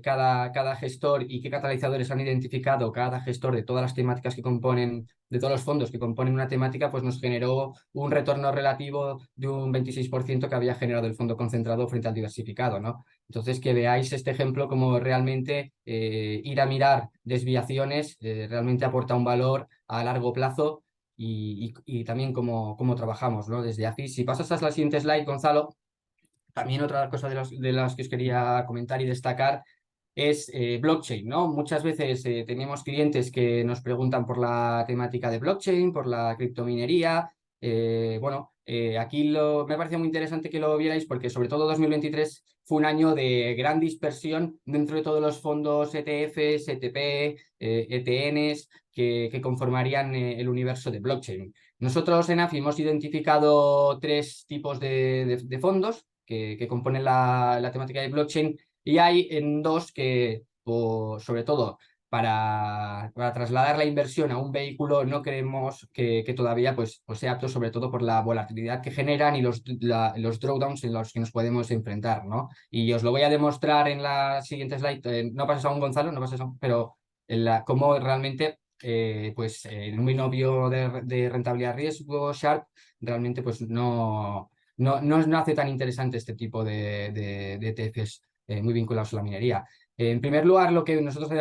cada gestor y qué catalizadores han identificado cada gestor de todas las temáticas que componen, de todos los fondos que componen una temática, pues nos generó un retorno relativo de un 26% que había generado el fondo concentrado frente al diversificado, ¿no? Entonces, que veáis este ejemplo como realmente ir a mirar desviaciones realmente aporta un valor a largo plazo y también cómo trabajamos, ¿no? Desde AFI. Si pasas a la siguiente slide, Gonzalo, también otra cosa de las que os quería comentar y destacar es blockchain, ¿no? Muchas veces tenemos clientes que nos preguntan por la temática de blockchain, por la criptominería. Aquí me pareció muy interesante que lo vierais porque sobre todo 2023 fue un año de gran dispersión dentro de todos los fondos ETFs, ETP, ETNs que conformarían el universo de blockchain. Nosotros en AFI hemos identificado tres tipos de fondos que componen la temática de blockchain y hay en dos que, sobre todo, para trasladar la inversión a un vehículo no creemos que todavía pues sea apto, sobre todo por la volatilidad que generan y los drawdowns en los que nos podemos enfrentar, ¿no? Y os lo voy a demostrar en la siguiente slide. No pases aún, Gonzalo, no pases aún, pero cómo realmente en un binomio de rentabilidad riesgo, Sharp, realmente pues no hace tan interesante este tipo de ETFs muy vinculados a la minería. En primer lugar, lo que nosotros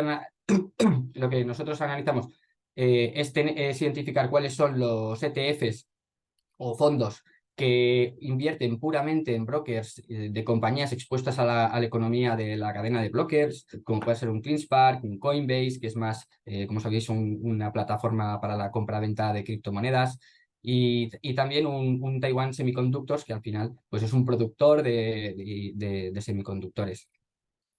analizamos es identificar cuáles son los ETFs o fondos que invierten puramente en brokers de compañías expuestas a la economía de la cadena de brokers, como puede ser un CleanSpark, un Coinbase, que es más, como sabéis, una plataforma para la compra-venta de criptomonedas, y también un Taiwan Semiconductors, que al final pues es un productor de semiconductores.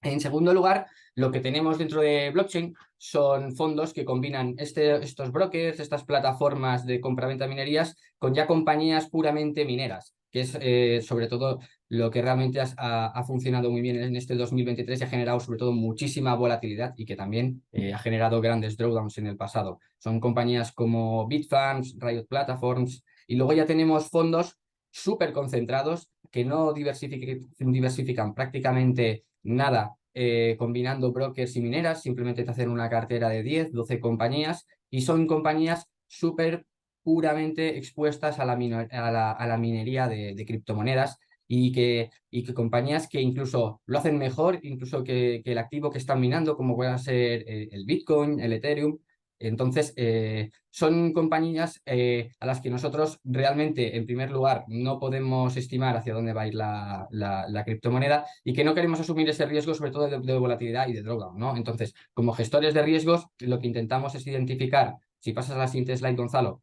En segundo lugar, lo que tenemos dentro de blockchain son fondos que combinan estos brokers, estas plataformas de compraventa de minerías, con ya compañías puramente mineras, que es sobre todo lo que realmente ha funcionado muy bien en este 2023 y ha generado sobre todo muchísima volatilidad y que también ha generado grandes drawdowns en el pasado. Son compañías como Bitfarms, Riot Platforms, y luego ya tenemos fondos súper concentrados que no diversifican prácticamente nada combinando brokers y mineras, simplemente te hacen una cartera de 10, 12 compañías y son compañías súper puramente expuestas a la minería de criptomonedas y que compañías que incluso lo hacen mejor, incluso que el activo que están minando, como pueda ser el Bitcoin, el Ethereum. Entonces, son compañías a las que nosotros realmente, en primer lugar, no podemos estimar hacia dónde va a ir la criptomoneda y que no queremos asumir ese riesgo, sobre todo de volatilidad y de drawdown, ¿no? Entonces, como gestores de riesgos, lo que intentamos es identificar, si pasas a la siguiente slide, Gonzalo,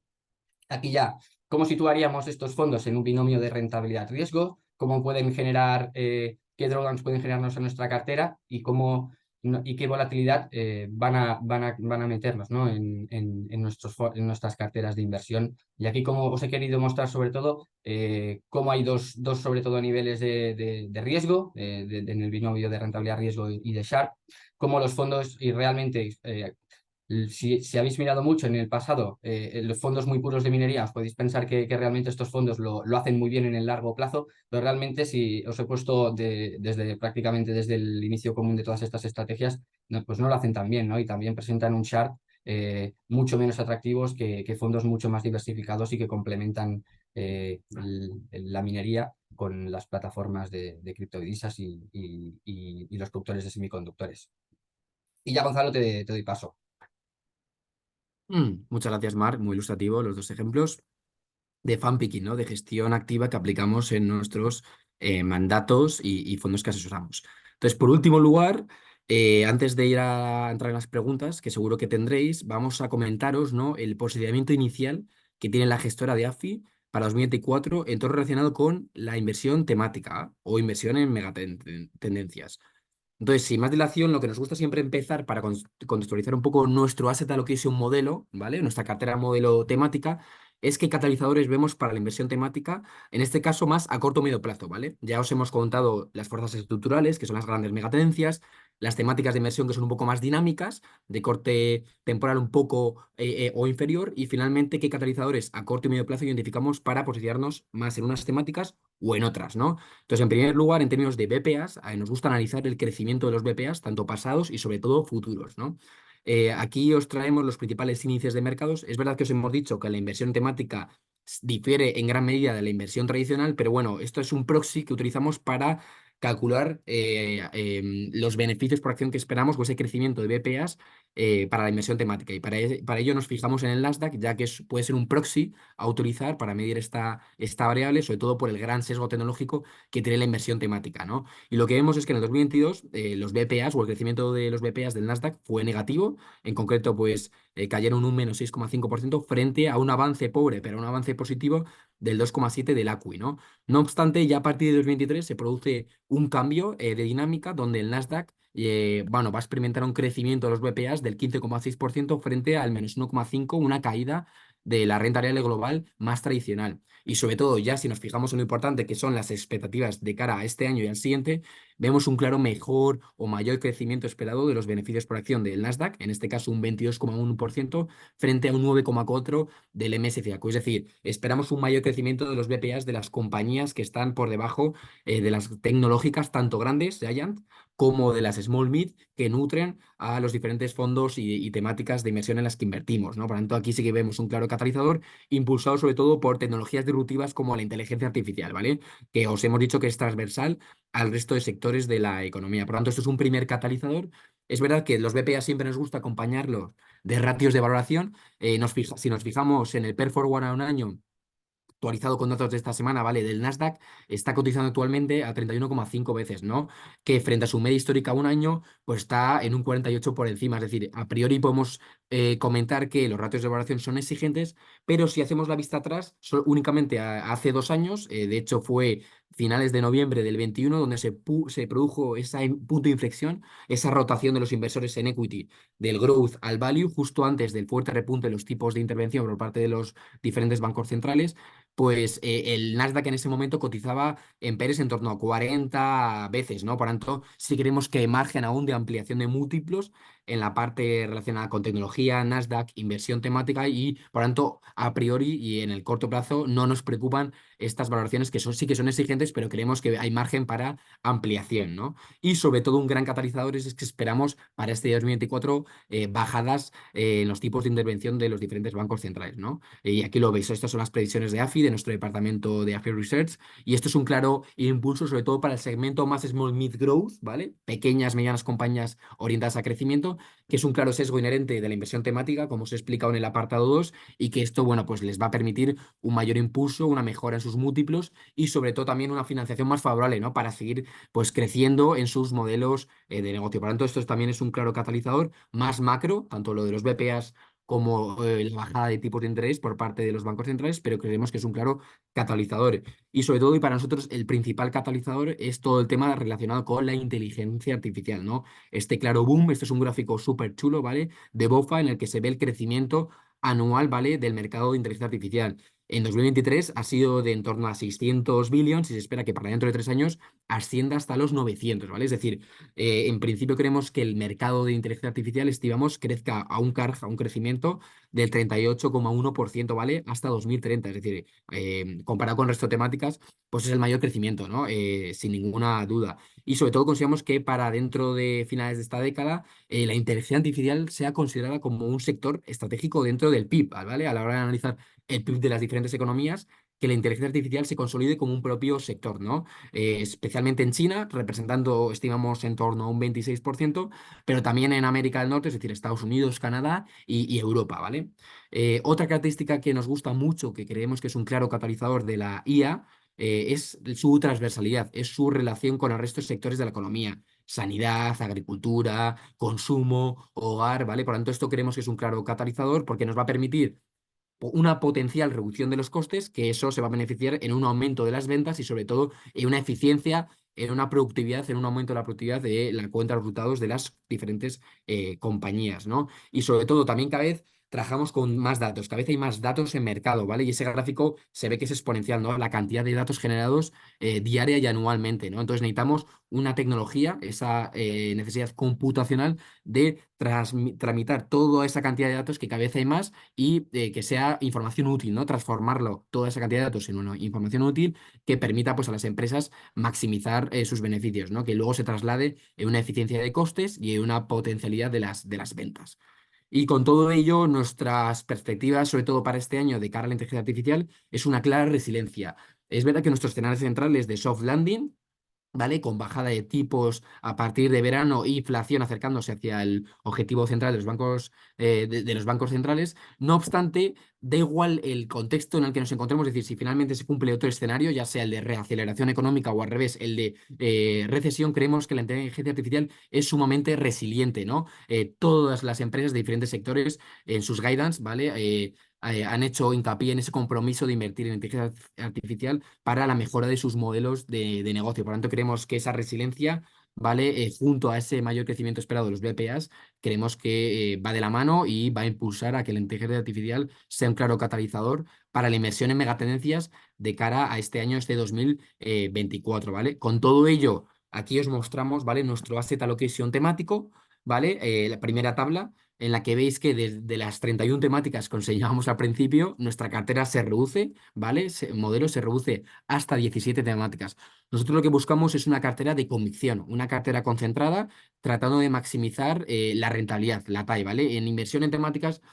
aquí ya, cómo situaríamos estos fondos en un binomio de rentabilidad-riesgo, cómo pueden generar, qué drawdowns pueden generarnos en nuestra cartera y y qué volatilidad van a meternos, ¿no? en nuestras carteras de inversión. Y aquí, como os he querido mostrar, sobre todo, cómo hay dos sobre todo niveles de riesgo en el binomio de rentabilidad-riesgo y de Sharpe, cómo los fondos y realmente si habéis mirado mucho en el pasado los fondos muy puros de minería, os podéis pensar que realmente estos fondos lo hacen muy bien en el largo plazo, pero realmente si os he puesto prácticamente desde el inicio común de todas estas estrategias, pues no lo hacen tan bien, ¿no? Y también presentan un chart mucho menos atractivos que fondos mucho más diversificados y que complementan la minería con las plataformas de criptodivisas y los productores de semiconductores. Y ya, Gonzalo, te doy paso. Muchas gracias, Marc. Muy ilustrativo los dos ejemplos de fan picking, ¿no? De gestión activa que aplicamos en nuestros mandatos y fondos que asesoramos. Entonces, por último lugar, antes de ir a entrar en las preguntas, que seguro que tendréis, vamos a comentaros, ¿no? El posicionamiento inicial que tiene la gestora de AFI para 2024 en todo relacionado con la inversión temática o inversión en megatendencias. Entonces, sin más dilación, lo que nos gusta siempre empezar para contextualizar un poco nuestro asset allocation modelo, ¿vale? Nuestra cartera modelo temática, es qué catalizadores vemos para la inversión temática, en este caso más a corto o medio plazo, ¿vale? Ya os hemos contado las fuerzas estructurales, que son las grandes megatendencias, las temáticas de inversión que son un poco más dinámicas, de corte temporal un poco o inferior, y finalmente qué catalizadores a corto y medio plazo identificamos para posicionarnos más en unas temáticas o en otras, ¿no? Entonces, en primer lugar, en términos de BPAs, nos gusta analizar el crecimiento de los BPAs, tanto pasados y sobre todo futuros, ¿no? Aquí os traemos los principales índices de mercados. Es verdad que os hemos dicho que la inversión temática difiere en gran medida de la inversión tradicional, pero bueno, esto es un proxy que utilizamos para calcular los beneficios por acción que esperamos o ese crecimiento de BPAs para la inversión temática. Y para ello nos fijamos en el Nasdaq, ya que puede ser un proxy a utilizar para medir esta variable, sobre todo por el gran sesgo tecnológico que tiene la inversión temática, ¿no? Y lo que vemos es que en el 2022 los BPAs o el crecimiento de los BPAs del Nasdaq fue negativo, en concreto pues cayeron un menos 6,5% frente a un avance pobre, pero un avance positivo del 2,7% del ACWI, ¿no? No obstante, ya a partir de 2023 se produce un cambio de dinámica donde el Nasdaq bueno, va a experimentar un crecimiento de los BPAs del 15,6% frente al menos 1,5%, una caída de la renta variable global más tradicional. Y sobre todo, ya si nos fijamos en lo importante que son las expectativas de cara a este año y al siguiente, vemos un claro mejor o mayor crecimiento esperado de los beneficios por acción del Nasdaq, en este caso un 22,1% frente a un 9,4% del MSCI. Es decir, esperamos un mayor crecimiento de los BPAs de las compañías que están por debajo de las tecnológicas, tanto grandes, Giant, como de las small mid, que nutren a los diferentes fondos y temáticas de inversión en las que invertimos, ¿no? Por lo tanto, aquí sí que vemos un claro catalizador impulsado sobre todo por tecnologías disruptivas como la inteligencia artificial, ¿vale? Que os hemos dicho que es transversal al resto de sectores de la economía. Por lo tanto, esto es un primer catalizador. Es verdad que los BPA siempre nos gusta acompañarlos de ratios de valoración. Si nos fijamos en el PER Forward a un año, actualizado con datos de esta semana, ¿vale? Del Nasdaq, está cotizando actualmente a 31,5 veces, ¿no? Que frente a su media histórica a un año, pues está en un 48 por encima. Es decir, a priori podemos comentar que los ratios de valoración son exigentes, pero si hacemos la vista atrás, únicamente hace 2 años, de hecho fue finales de noviembre del 21, donde se produjo ese punto de inflexión, esa rotación de los inversores en equity del growth al value, justo antes del fuerte repunte de los tipos de intervención por parte de los diferentes bancos centrales, pues el Nasdaq en ese momento cotizaba en PERs en torno a 40 veces, ¿no? Por tanto, sí creemos que hay margen aún de ampliación de múltiplos en la parte relacionada con tecnología, Nasdaq, inversión temática y, por tanto, a priori y en el corto plazo no nos preocupan estas valoraciones que sí que son exigentes, pero creemos que hay margen para ampliación, ¿no? Y sobre todo un gran catalizador es que esperamos para este 2024 bajadas en los tipos de intervención de los diferentes bancos centrales, ¿no? Y aquí lo veis, estas son las previsiones de AFI, de nuestro departamento de AFI Research, y esto es un claro impulso sobre todo para el segmento más small mid growth, ¿vale? Pequeñas, medianas compañías orientadas a crecimiento, que es un claro sesgo inherente de la inversión temática, como os he explicado en el apartado 2, y que esto, bueno, pues les va a permitir un mayor impulso, una mejora en sus múltiplos y sobre todo también una financiación más favorable, ¿no? Para seguir pues creciendo en sus modelos de negocio. Por lo tanto, esto también es un claro catalizador más macro, tanto lo de los BPAs como la bajada de tipos de interés por parte de los bancos centrales, pero creemos que es un claro catalizador. Y sobre todo, y para nosotros, el principal catalizador es todo el tema relacionado con la inteligencia artificial, ¿no? Este claro boom, este es un gráfico súper chulo, ¿vale? De BOFA en el que se ve el crecimiento anual, ¿vale? Del mercado de inteligencia artificial. en 2023 ha sido de en torno a 600 billions y se espera que para dentro de 3 años ascienda hasta los 900, ¿vale? Es decir, en principio creemos que el mercado de inteligencia artificial, estimamos, crezca a un crecimiento del 38,1%, ¿vale? Hasta 2030. Es decir, comparado con el resto de temáticas, pues es el mayor crecimiento, ¿no? Sin ninguna duda. Y sobre todo consideramos que para dentro de finales de esta década, la inteligencia artificial sea considerada como un sector estratégico dentro del PIB, ¿vale? A la hora de analizar el PIB de las diferentes economías, que la inteligencia artificial se consolide como un propio sector, ¿no? Especialmente en China, representando, estimamos, en torno a un 26%, pero también en América del Norte, es decir, Estados Unidos, Canadá y Europa, ¿vale? Otra característica que nos gusta mucho, que creemos que es un claro catalizador de la IA, es su transversalidad, es su relación con el resto de sectores de la economía: sanidad, agricultura, consumo, hogar, ¿vale? Por lo tanto, esto creemos que es un claro catalizador porque nos va a permitir una potencial reducción de los costes, que eso se va a beneficiar en un aumento de las ventas y sobre todo en una eficiencia, en una productividad, en un aumento de la productividad de la cuenta de resultados de las diferentes compañías, ¿no? Y sobre todo también cada vez trabajamos con más datos, cada vez hay más datos en mercado, ¿vale? Y ese gráfico se ve que es exponencial, ¿no? La cantidad de datos generados diaria y anualmente, ¿no? Entonces necesitamos una tecnología, esa necesidad computacional de tramitar toda esa cantidad de datos, que cada vez hay más, y que sea información útil, ¿no? Transformarlo, toda esa cantidad de datos, en una información útil que permita, pues, a las empresas maximizar sus beneficios, ¿no? Que luego se traslade en una eficiencia de costes y en una potencialidad de las ventas. Y con todo ello, nuestras perspectivas, sobre todo para este año de cara a la inteligencia artificial, es una clara resiliencia. Es verdad que nuestro escenario central es de soft landing, ¿vale? Con bajada de tipos a partir de verano e inflación acercándose hacia el objetivo central de los bancos, de los bancos centrales. No obstante, da igual el contexto en el que nos encontremos, es decir, si finalmente se cumple otro escenario, ya sea el de reaceleración económica o al revés, el de recesión, creemos que la inteligencia artificial es sumamente resiliente, ¿no? Todas las empresas de diferentes sectores en sus guidance, ¿vale? Han hecho hincapié en ese compromiso de invertir en inteligencia artificial para la mejora de sus modelos de negocio. Por lo tanto, creemos que esa resiliencia, ¿vale? Junto a ese mayor crecimiento esperado de los BPAs, creemos que va de la mano y va a impulsar a que la inteligencia artificial sea un claro catalizador para la inversión en megatendencias de cara a este año, este 2024, ¿vale? Con todo ello, aquí os mostramos, ¿vale? Nuestro asset allocation temático, ¿vale? La primera tabla, en la que veis que de las 31 temáticas que enseñábamos al principio, nuestra cartera se reduce, ¿vale? Modelo se reduce hasta 17 temáticas. Nosotros lo que buscamos es una cartera de convicción, una cartera concentrada, tratando de maximizar la rentabilidad, la TAI, ¿vale? En inversión en temáticas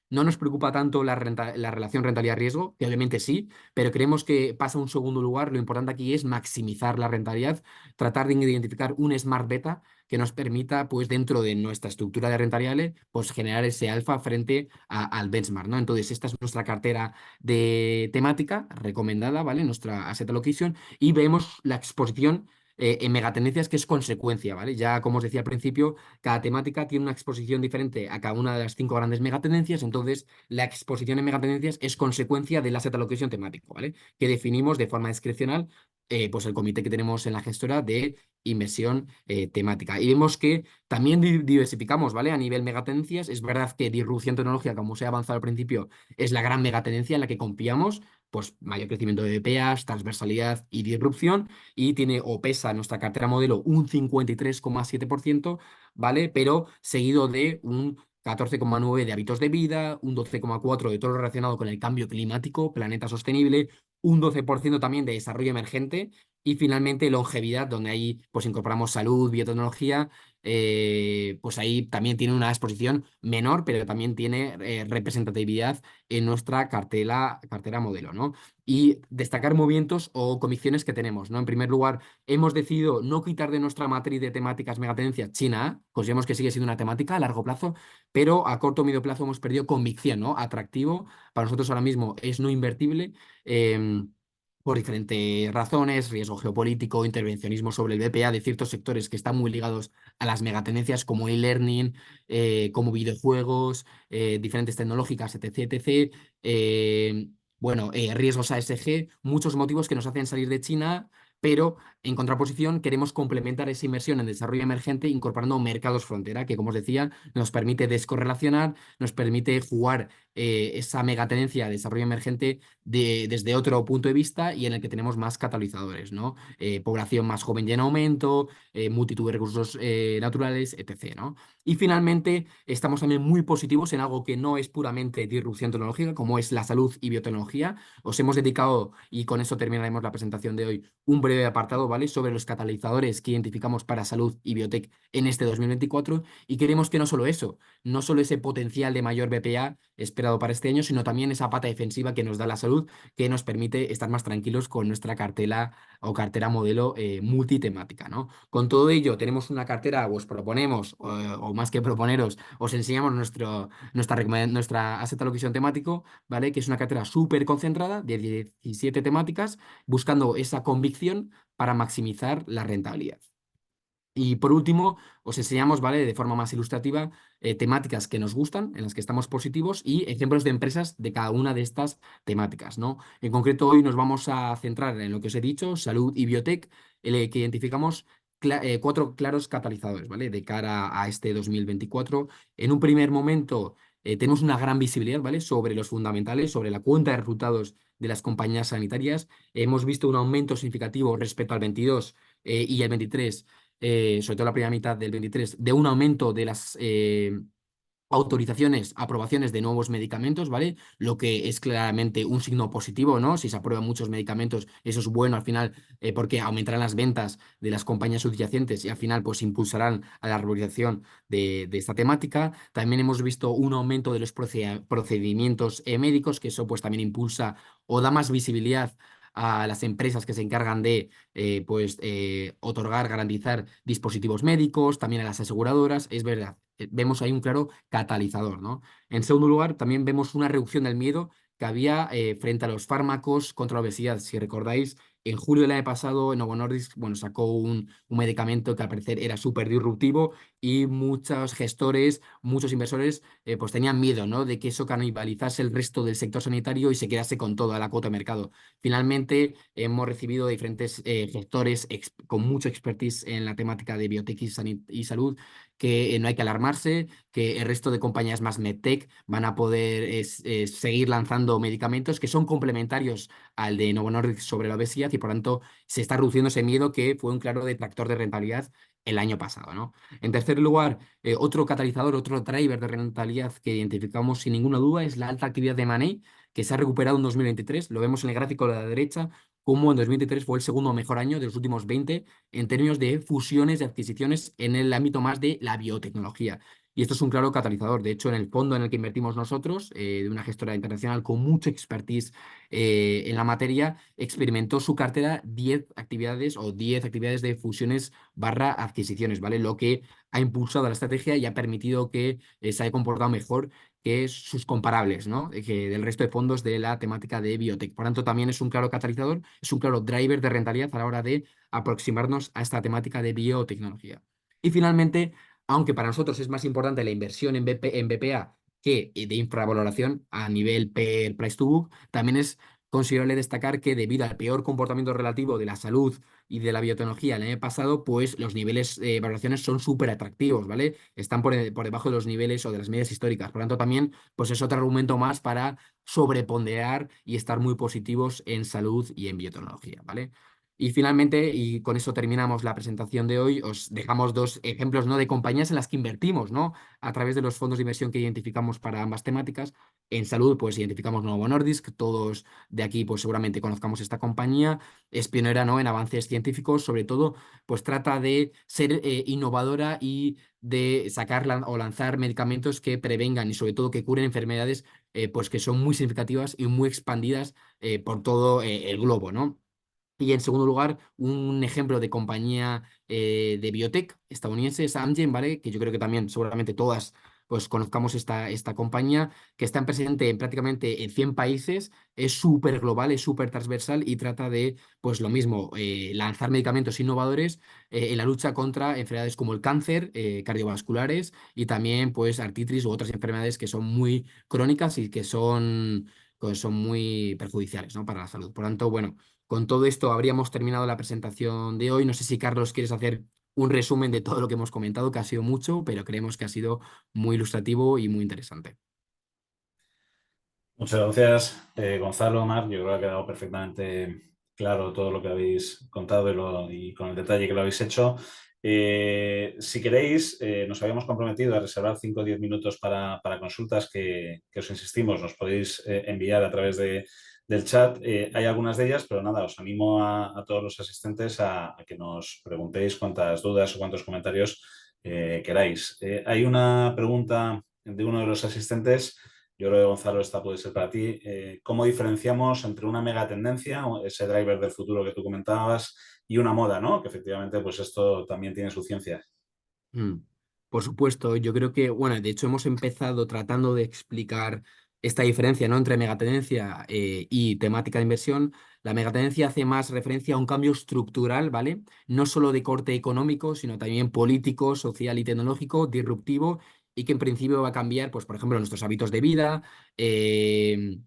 no nos preocupa tanto la relación rentabilidad-riesgo, que obviamente sí, pero creemos que pasa a un segundo lugar. Lo importante aquí es maximizar la rentabilidad, tratar de identificar un smart beta que nos permita, pues, dentro de nuestra estructura de rentabilidades, pues, generar ese alfa frente al benchmark, ¿no? Entonces, esta es nuestra cartera de temática recomendada, ¿vale? Nuestra asset allocation, y vemos la exposición en megatendencias, que es consecuencia, ¿vale? Ya, como os decía al principio, cada temática tiene una exposición diferente a cada una de las 5 grandes megatendencias, entonces la exposición en megatendencias es consecuencia del asset allocation temático, ¿vale? Que definimos de forma discrecional, pues el comité que tenemos en la gestora de inversión temática. Y vemos que también diversificamos, ¿vale? A nivel megatendencias, es verdad que disrupción tecnológica, como se ha avanzado al principio, es la gran megatendencia en la que confiamos, pues mayor crecimiento de BPAs, transversalidad y disrupción, y tiene o pesa nuestra cartera modelo un 53,7%, ¿vale? Pero seguido de un 14,9% de hábitos de vida, un 12,4% de todo lo relacionado con el cambio climático, planeta sostenible, un 12% también de desarrollo emergente, y finalmente longevidad, donde ahí, pues, incorporamos salud, biotecnología. Pues ahí también tiene una exposición menor, pero también tiene representatividad en nuestra cartera modelo, ¿no? Y destacar movimientos o convicciones que tenemos, ¿no? En primer lugar, hemos decidido no quitar de nuestra matriz de temáticas megatendencias China. Consideramos que sigue siendo una temática a largo plazo, pero a corto o medio plazo hemos perdido convicción, ¿no? Atractivo para nosotros ahora mismo es no invertible. Por diferentes razones: riesgo geopolítico, intervencionismo sobre el BPA de ciertos sectores que están muy ligados a las megatendencias, como e-learning, como videojuegos, diferentes tecnológicas, etc, etc. Bueno, riesgos ASG, muchos motivos que nos hacen salir de China, pero en contraposición queremos complementar esa inversión en desarrollo emergente incorporando mercados frontera, que, como os decía, nos permite descorrelacionar, nos permite jugar esa megatendencia de desarrollo emergente desde otro punto de vista y en el que tenemos más catalizadores, ¿no? Población más joven y en aumento, multitud de recursos naturales, etc., ¿no? Y finalmente, estamos también muy positivos en algo que no es puramente disrupción tecnológica, como es la salud y biotecnología. Os hemos dedicado, y con eso terminaremos la presentación de hoy, un breve apartado, ¿vale? Sobre los catalizadores que identificamos para salud y biotech en este 2024. Y queremos que no solo eso, no solo ese potencial de mayor BPA esperado para este año, sino también esa pata defensiva que nos da la salud, que nos permite estar más tranquilos con nuestra cartela o cartera modelo multitemática, ¿no? Con todo ello, tenemos una cartera, os proponemos, o más que proponeros, os enseñamos nuestra asset allocation temático, ¿vale? Que es una cartera súper concentrada de 17 temáticas, buscando esa convicción para maximizar la rentabilidad. Y por último, os enseñamos, ¿vale? De forma más ilustrativa, temáticas que nos gustan, en las que estamos positivos y ejemplos de empresas de cada una de estas temáticas, ¿no? En concreto, hoy nos vamos a centrar en lo que os he dicho, salud y biotech, que identificamos 4 claros catalizadores, ¿vale? De cara a este 2024. En un primer momento, tenemos una gran visibilidad, ¿vale? Sobre los fundamentales, sobre la cuenta de resultados de las compañías sanitarias. Hemos visto un aumento significativo respecto al 22 y el 23, sobre todo la primera mitad del 23, de un aumento de las autorizaciones, aprobaciones de nuevos medicamentos, ¿vale? Lo que es claramente un signo positivo, ¿no? Si se aprueban muchos medicamentos, eso es bueno al final, porque aumentarán las ventas de las compañías subyacentes y al final pues impulsarán a la regularización de esta temática. También hemos visto un aumento de los procedimientos médicos, que eso pues también impulsa o da más visibilidad a las empresas que se encargan de otorgar, garantizar dispositivos médicos, también a las aseguradoras. Es verdad, vemos ahí un claro catalizador, ¿no? En segundo lugar, también vemos una reducción del miedo que había frente a los fármacos contra la obesidad. Si recordáis, en julio del año pasado, Novo Nordisk, bueno, sacó un medicamento que al parecer era súper disruptivo y muchos gestores, muchos inversores, pues tenían miedo, ¿no? De que eso canibalizase el resto del sector sanitario y se quedase con toda la cuota de mercado. Finalmente, hemos recibido de diferentes gestores con mucho expertise en la temática de biotech y salud, que no hay que alarmarse, que el resto de compañías más medtech van a poder seguir lanzando medicamentos que son complementarios al de Novo Nordisk sobre la obesidad y por tanto se está reduciendo ese miedo que fue un claro detractor de rentabilidad el año pasado, ¿no? En tercer lugar, otro catalizador, otro driver de rentabilidad que identificamos sin ninguna duda es la alta actividad de money que se ha recuperado en 2023. Lo vemos en el gráfico de la derecha, como en 2023 fue el segundo mejor año de los últimos 20 en términos de fusiones y adquisiciones en el ámbito más de la biotecnología. Y esto es un claro catalizador. De hecho, en el fondo en el que invertimos nosotros, de una gestora internacional con mucho expertise en la materia, experimentó su cartera 10 actividades o 10 actividades de fusiones barra adquisiciones, ¿vale? Lo que ha impulsado la estrategia y ha permitido que se haya comportado mejor que sus comparables, ¿no? Que del resto de fondos de la temática de biotech. Por tanto, también es un claro catalizador, es un claro driver de rentabilidad a la hora de aproximarnos a esta temática de biotecnología. Y finalmente, aunque para nosotros es más importante la inversión en BPA que de infravaloración a nivel price to book, también es considerable destacar que debido al peor comportamiento relativo de la salud y de la biotecnología el año pasado, pues los niveles de valoraciones son súper atractivos, ¿vale? Están por debajo de los niveles o de las medias históricas. Por lo tanto, también pues es otro argumento más para sobreponderar y estar muy positivos en salud y en biotecnología, ¿vale? Y finalmente, y con eso terminamos la presentación de hoy, os dejamos 2 ejemplos, ¿no? De compañías en las que invertimos, ¿no? A través de los fondos de inversión que identificamos para ambas temáticas. En salud, pues identificamos Novo Nordisk, todos de aquí pues seguramente conozcamos esta compañía. Es pionera, ¿no? En avances científicos, sobre todo, pues trata de ser innovadora y de sacar o lanzar medicamentos que prevengan y sobre todo que curen enfermedades pues que son muy significativas y muy expandidas por todo el globo, ¿no? Y en segundo lugar, un ejemplo de compañía de biotech estadounidense es Amgen, ¿vale? Que yo creo que también seguramente todas pues conozcamos esta compañía, que está presente en prácticamente en 100 países, es súper global, es súper transversal y trata de, pues lo mismo, lanzar medicamentos innovadores en la lucha contra enfermedades como el cáncer, cardiovasculares y también pues artritis u otras enfermedades que son muy crónicas y que son muy perjudiciales, ¿no? Para la salud. Por lo tanto, bueno. Con todo esto habríamos terminado la presentación de hoy. No sé si, Carlos, quieres hacer un resumen de todo lo que hemos comentado, que ha sido mucho, pero creemos que ha sido muy ilustrativo y muy interesante. Muchas gracias, Gonzalo, Mar. Yo creo que ha quedado perfectamente claro todo lo que habéis contado y con el detalle que lo habéis hecho. Si queréis, nos habíamos comprometido a reservar 5 o 10 minutos para consultas que os insistimos, nos podéis enviar a través del chat. Hay algunas de ellas, pero nada, os animo a todos los asistentes a que nos preguntéis cuantas dudas o cuantos comentarios queráis. Hay una pregunta de uno de los asistentes. Yo creo que, Gonzalo, esta puede ser para ti. ¿Cómo diferenciamos entre una megatendencia, ese driver del futuro que tú comentabas, y una moda, ¿no? Que efectivamente, pues esto también tiene su ciencia. Mm. Por supuesto, yo creo que, bueno, de hecho hemos empezado tratando de explicar esta diferencia, ¿no? Entre megatendencia y temática de inversión. La megatendencia hace más referencia a un cambio estructural, ¿vale? No solo de corte económico, sino también político, social y tecnológico, disruptivo, y que en principio va a cambiar, pues, por ejemplo, nuestros hábitos de vida, eh,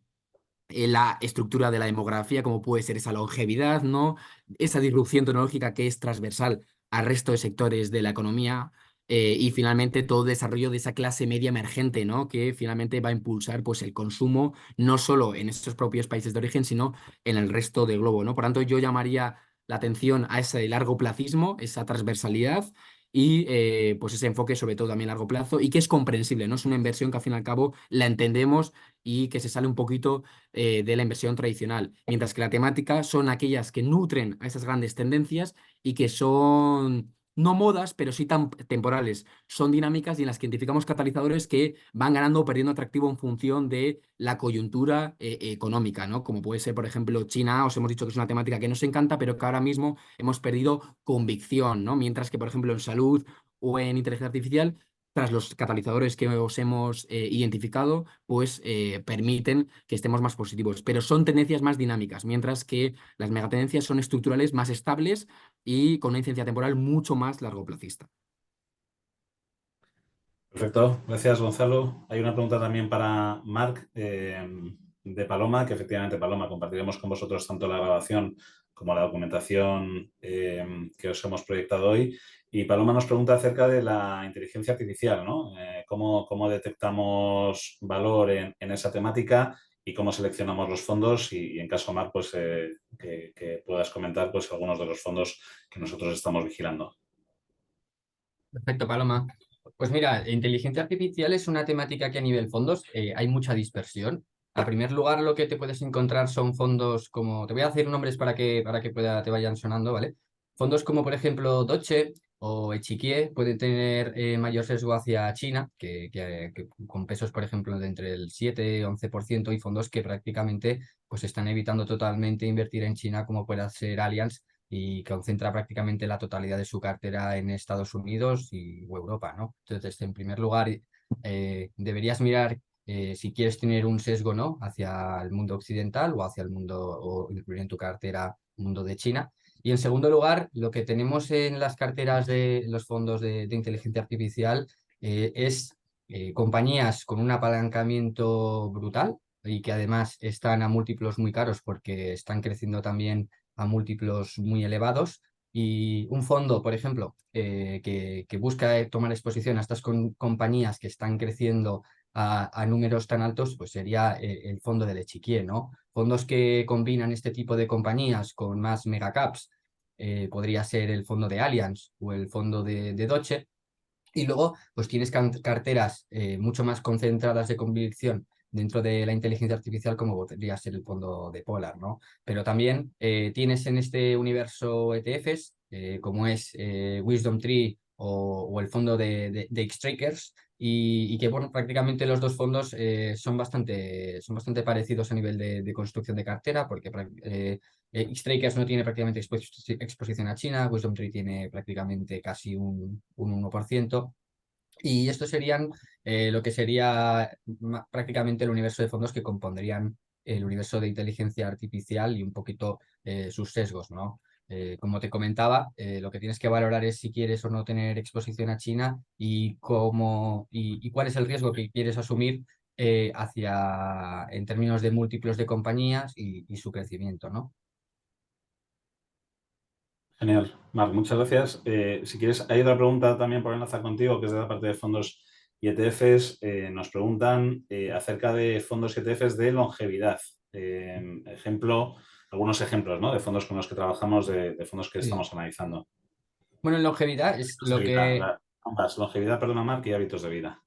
la estructura de la demografía, como puede ser esa longevidad, ¿no? Esa disrupción tecnológica que es transversal al resto de sectores de la economía. Y finalmente todo el desarrollo de esa clase media emergente, ¿no? Que finalmente va a impulsar pues, el consumo, no solo en estos propios países de origen, sino en el resto del globo, ¿no? Por tanto, yo llamaría la atención a ese largo placismo, esa transversalidad y pues ese enfoque sobre todo también a largo plazo y que es comprensible, ¿no? Es una inversión que al fin y al cabo la entendemos y que se sale un poquito de la inversión tradicional, mientras que la temática son aquellas que nutren a esas grandes tendencias y que son no modas, pero sí tan temporales. Son dinámicas y en las que identificamos catalizadores que van ganando o perdiendo atractivo en función de la coyuntura económica, ¿no? Como puede ser, por ejemplo, China, os hemos dicho que es una temática que nos encanta, pero que ahora mismo hemos perdido convicción, ¿no? Mientras que, por ejemplo, en salud o en inteligencia artificial tras los catalizadores que os hemos identificado, pues permiten que estemos más positivos. Pero son tendencias más dinámicas, mientras que las megatendencias son estructurales más estables y con una incidencia temporal mucho más largoplacista. Perfecto, gracias, Gonzalo. Hay una pregunta también para Marc de Paloma, que efectivamente, Paloma, compartiremos con vosotros tanto la grabación como la documentación que os hemos proyectado hoy. Y Paloma nos pregunta acerca de la inteligencia artificial, ¿no? ¿Cómo detectamos valor en esa temática y cómo seleccionamos los fondos? Y en caso, Marc, pues que puedas comentar pues, algunos de los fondos que nosotros estamos vigilando. Perfecto, Paloma. Pues mira, inteligencia artificial es una temática que a nivel fondos hay mucha dispersión. A primer lugar, lo que te puedes encontrar son fondos como, te voy a decir nombres para que te vayan sonando, ¿vale? Fondos como, por ejemplo, Doche o Echiquié pueden tener mayor sesgo hacia China, que con pesos, por ejemplo, de entre el 7 y 11%, y fondos que prácticamente pues están evitando totalmente invertir en China, como puede ser Allianz, y concentra prácticamente la totalidad de su cartera en Estados Unidos o Europa, ¿no? Entonces, en primer lugar, deberías mirar si quieres tener un sesgo, ¿no? Hacia el mundo occidental o hacia el mundo, o incluir en tu cartera mundo de China. Y en segundo lugar, lo que tenemos en las carteras de los fondos de inteligencia artificial es compañías con un apalancamiento brutal y que además están a múltiplos muy caros porque están creciendo también a múltiplos muy elevados. Y un fondo, por ejemplo, que busca tomar exposición a estas compañías que están creciendo a números tan altos, pues sería el fondo del Echiquié, ¿no? Fondos que combinan este tipo de compañías con más megacaps, podría ser el fondo de Allianz o el fondo de Doche. Y luego, pues tienes carteras mucho más concentradas de convicción dentro de la inteligencia artificial, como podría ser el fondo de Polar, ¿no? Pero también tienes en este universo ETFs, como es Wisdom Tree o el fondo de Xtrackers, y que bueno, prácticamente los dos fondos son bastante parecidos a nivel de construcción de cartera, porque Xtrackers no tiene prácticamente exposición a China, Wisdom Tree tiene prácticamente casi un 1%. Y estos serían lo que sería prácticamente el universo de fondos que compondrían el universo de inteligencia artificial y un poquito sus sesgos, ¿no? Como te comentaba, lo que tienes que valorar es si quieres o no tener exposición a China y cuál es el riesgo que quieres asumir en términos de múltiplos de compañías y su crecimiento, ¿no? Genial. Marc, muchas gracias. Si quieres, hay otra pregunta también por enlazar contigo, que es de la parte de fondos y ETFs nos preguntan acerca de fondos y ETFs de longevidad. Algunos ejemplos, ¿no?, de fondos con los que trabajamos, de fondos que Sí. estamos analizando. Bueno, en longevidad es Hábitos de lo vida, que... ambas, longevidad, perdona, Marc, y hábitos de vida.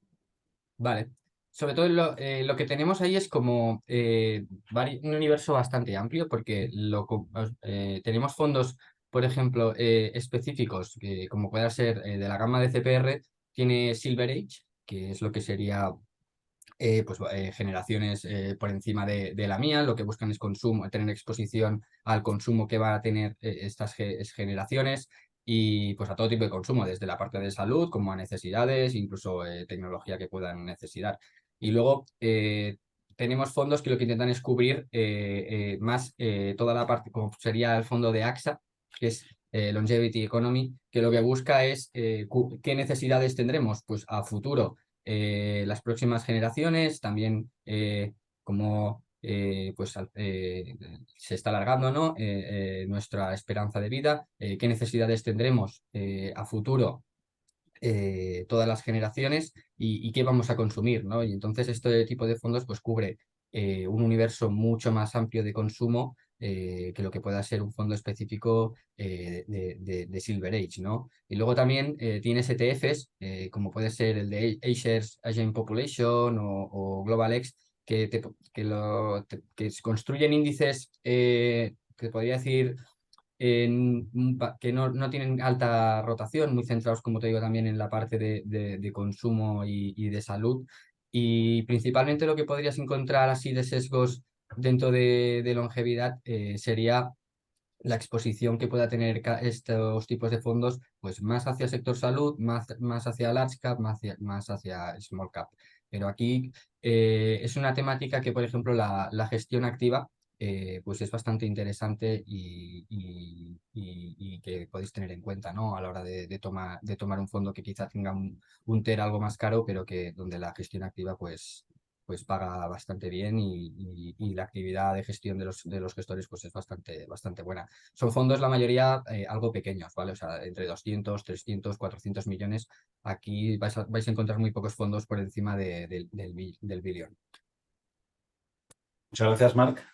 Vale. Sobre todo lo que tenemos ahí es como un universo bastante amplio porque tenemos fondos, por ejemplo, específicos, que como pueda ser de la gama de CPR, tiene Silver Age, que es lo que sería generaciones por encima de la mía. Lo que buscan es consumo, tener exposición al consumo que va a tener estas generaciones y pues a todo tipo de consumo, desde la parte de salud como a necesidades, incluso tecnología que puedan necesitar. Y luego tenemos fondos que lo que intentan es cubrir más toda la parte, como sería el fondo de AXA, que es Longevity Economy, que lo que busca es qué necesidades tendremos pues a futuro las próximas generaciones, también como se está alargando, ¿no? Nuestra esperanza de vida, qué necesidades tendremos a futuro todas las generaciones y qué vamos a consumir, ¿no? Y entonces este tipo de fondos pues cubre un universo mucho más amplio de consumo que lo que pueda ser un fondo específico de Silver Age, ¿no? Y luego también tienes ETFs, como puede ser el de A-Shares Asian Population o Global X, que construyen índices que podría decir que no tienen alta rotación, muy centrados, como te digo, también en la parte de consumo y de salud. Y principalmente lo que podrías encontrar así de sesgos dentro de longevidad sería la exposición que pueda tener estos tipos de fondos, pues más hacia sector salud, más hacia large cap, más hacia small cap. Pero aquí es una temática que, por ejemplo, la gestión activa pues es bastante interesante y que podéis tener en cuenta, ¿no? A la hora de tomar un fondo que quizá tenga un TER algo más caro, pero que donde la gestión activa pues paga bastante bien y la actividad de gestión de los gestores pues es bastante buena. Son fondos la mayoría algo pequeños, ¿vale? O sea, entre 200, 300, 400 millones. Aquí vais a encontrar muy pocos fondos por encima del billón. Muchas gracias, Marc.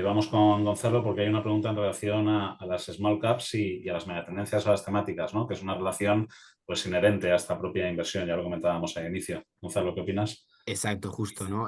Vamos con Gonzalo porque hay una pregunta en relación a las small caps y a las megatendencias o a las temáticas, ¿no?, que es una relación pues inherente a esta propia inversión. Ya lo comentábamos al inicio. Gonzalo, ¿qué opinas? Exacto, justo, ¿no?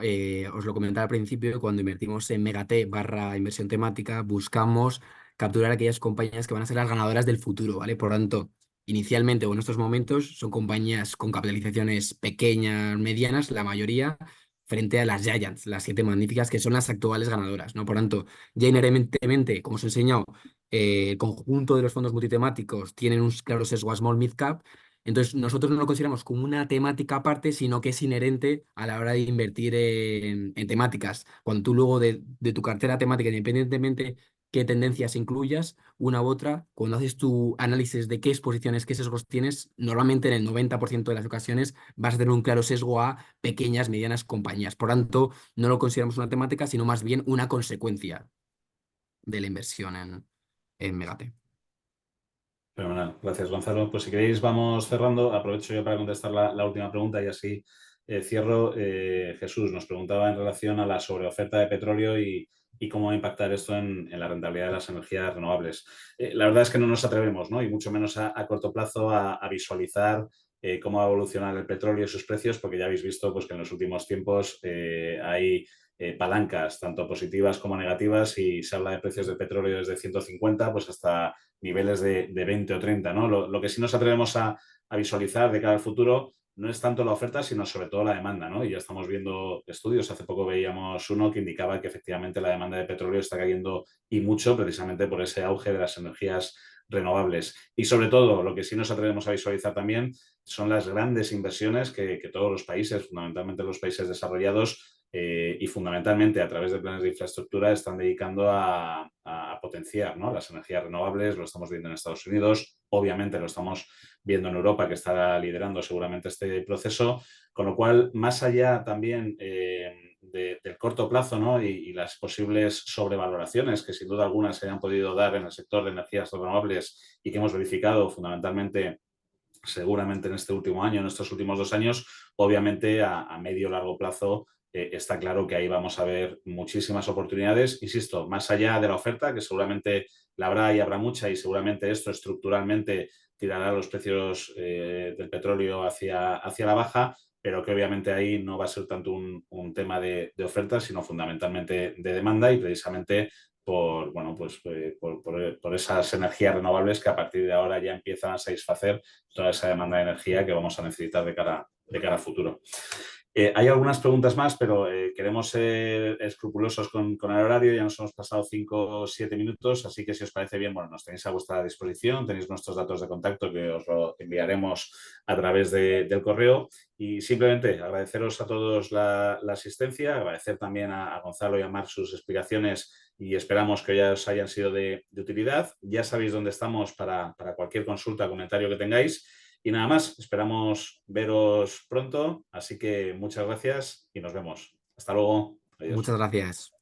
Os lo comentaba al principio, cuando invertimos en Megate / inversión temática, buscamos capturar aquellas compañías que van a ser las ganadoras del futuro, ¿vale? Por tanto, inicialmente o en estos momentos son compañías con capitalizaciones pequeñas, medianas, la mayoría, frente a las Giants, las 7 magníficas, que son las actuales ganadoras, ¿no? Por tanto, ya inherentemente, como os he enseñado, el conjunto de los fondos multitemáticos tienen un claro sesgo a small mid cap. Entonces, nosotros no lo consideramos como una temática aparte, sino que es inherente a la hora de invertir en temáticas. Cuando tú luego de tu cartera temática, independientemente qué tendencias incluyas, una u otra, cuando haces tu análisis de qué exposiciones, qué sesgos tienes, normalmente en el 90% de las ocasiones vas a tener un claro sesgo a pequeñas, medianas compañías. Por tanto, no lo consideramos una temática, sino más bien una consecuencia de la inversión en Megate. Fenomenal. Gracias, Gonzalo. Pues si queréis vamos cerrando. Aprovecho yo para contestar la última pregunta y así cierro. Jesús nos preguntaba en relación a la sobreoferta de petróleo y cómo va a impactar esto en la rentabilidad de las energías renovables. La verdad es que no nos atrevemos, ¿no?, y mucho menos a corto plazo a visualizar cómo va a evolucionar el petróleo y sus precios, porque ya habéis visto pues, que en los últimos tiempos hay palancas, tanto positivas como negativas, y se habla de precios de petróleo desde 150 pues hasta niveles de 20 o 30, ¿no? Lo que sí nos atrevemos a visualizar de cara al futuro no es tanto la oferta, sino sobre todo la demanda, ¿no? Y ya estamos viendo estudios. Hace poco veíamos uno que indicaba que efectivamente la demanda de petróleo está cayendo y mucho precisamente por ese auge de las energías renovables. Y sobre todo, lo que sí nos atrevemos a visualizar también son las grandes inversiones que todos los países, fundamentalmente los países desarrollados, y fundamentalmente a través de planes de infraestructura están dedicando a potenciar, ¿no?, las energías renovables. Lo estamos viendo en Estados Unidos, obviamente lo estamos viendo en Europa, que estará liderando seguramente este proceso, con lo cual, más allá también del corto plazo, ¿no?, y las posibles sobrevaloraciones que sin duda algunas se hayan podido dar en el sector de energías renovables y que hemos verificado fundamentalmente seguramente en este último año, en estos últimos 2 años. Obviamente a medio o largo plazo está claro que ahí vamos a ver muchísimas oportunidades, insisto, más allá de la oferta, que seguramente la habrá y habrá mucha, y seguramente esto estructuralmente tirará los precios del petróleo hacia la baja, pero que obviamente ahí no va a ser tanto un tema de oferta, sino fundamentalmente de demanda, y precisamente por, bueno, pues, por esas energías renovables que a partir de ahora ya empiezan a satisfacer toda esa demanda de energía que vamos a necesitar de cara a futuro. Hay algunas preguntas más, pero queremos ser escrupulosos con el horario. Ya nos hemos pasado 5 o 7 minutos, así que si os parece bien, bueno, nos tenéis a vuestra disposición, tenéis nuestros datos de contacto que os lo enviaremos a través del correo. Y simplemente agradeceros a todos la asistencia, agradecer también a Gonzalo y a Marc sus explicaciones, y esperamos que ya os hayan sido de utilidad. Ya sabéis dónde estamos para cualquier consulta, comentario que tengáis. Y nada más, esperamos veros pronto, así que muchas gracias y nos vemos. Hasta luego. Adiós. Muchas gracias.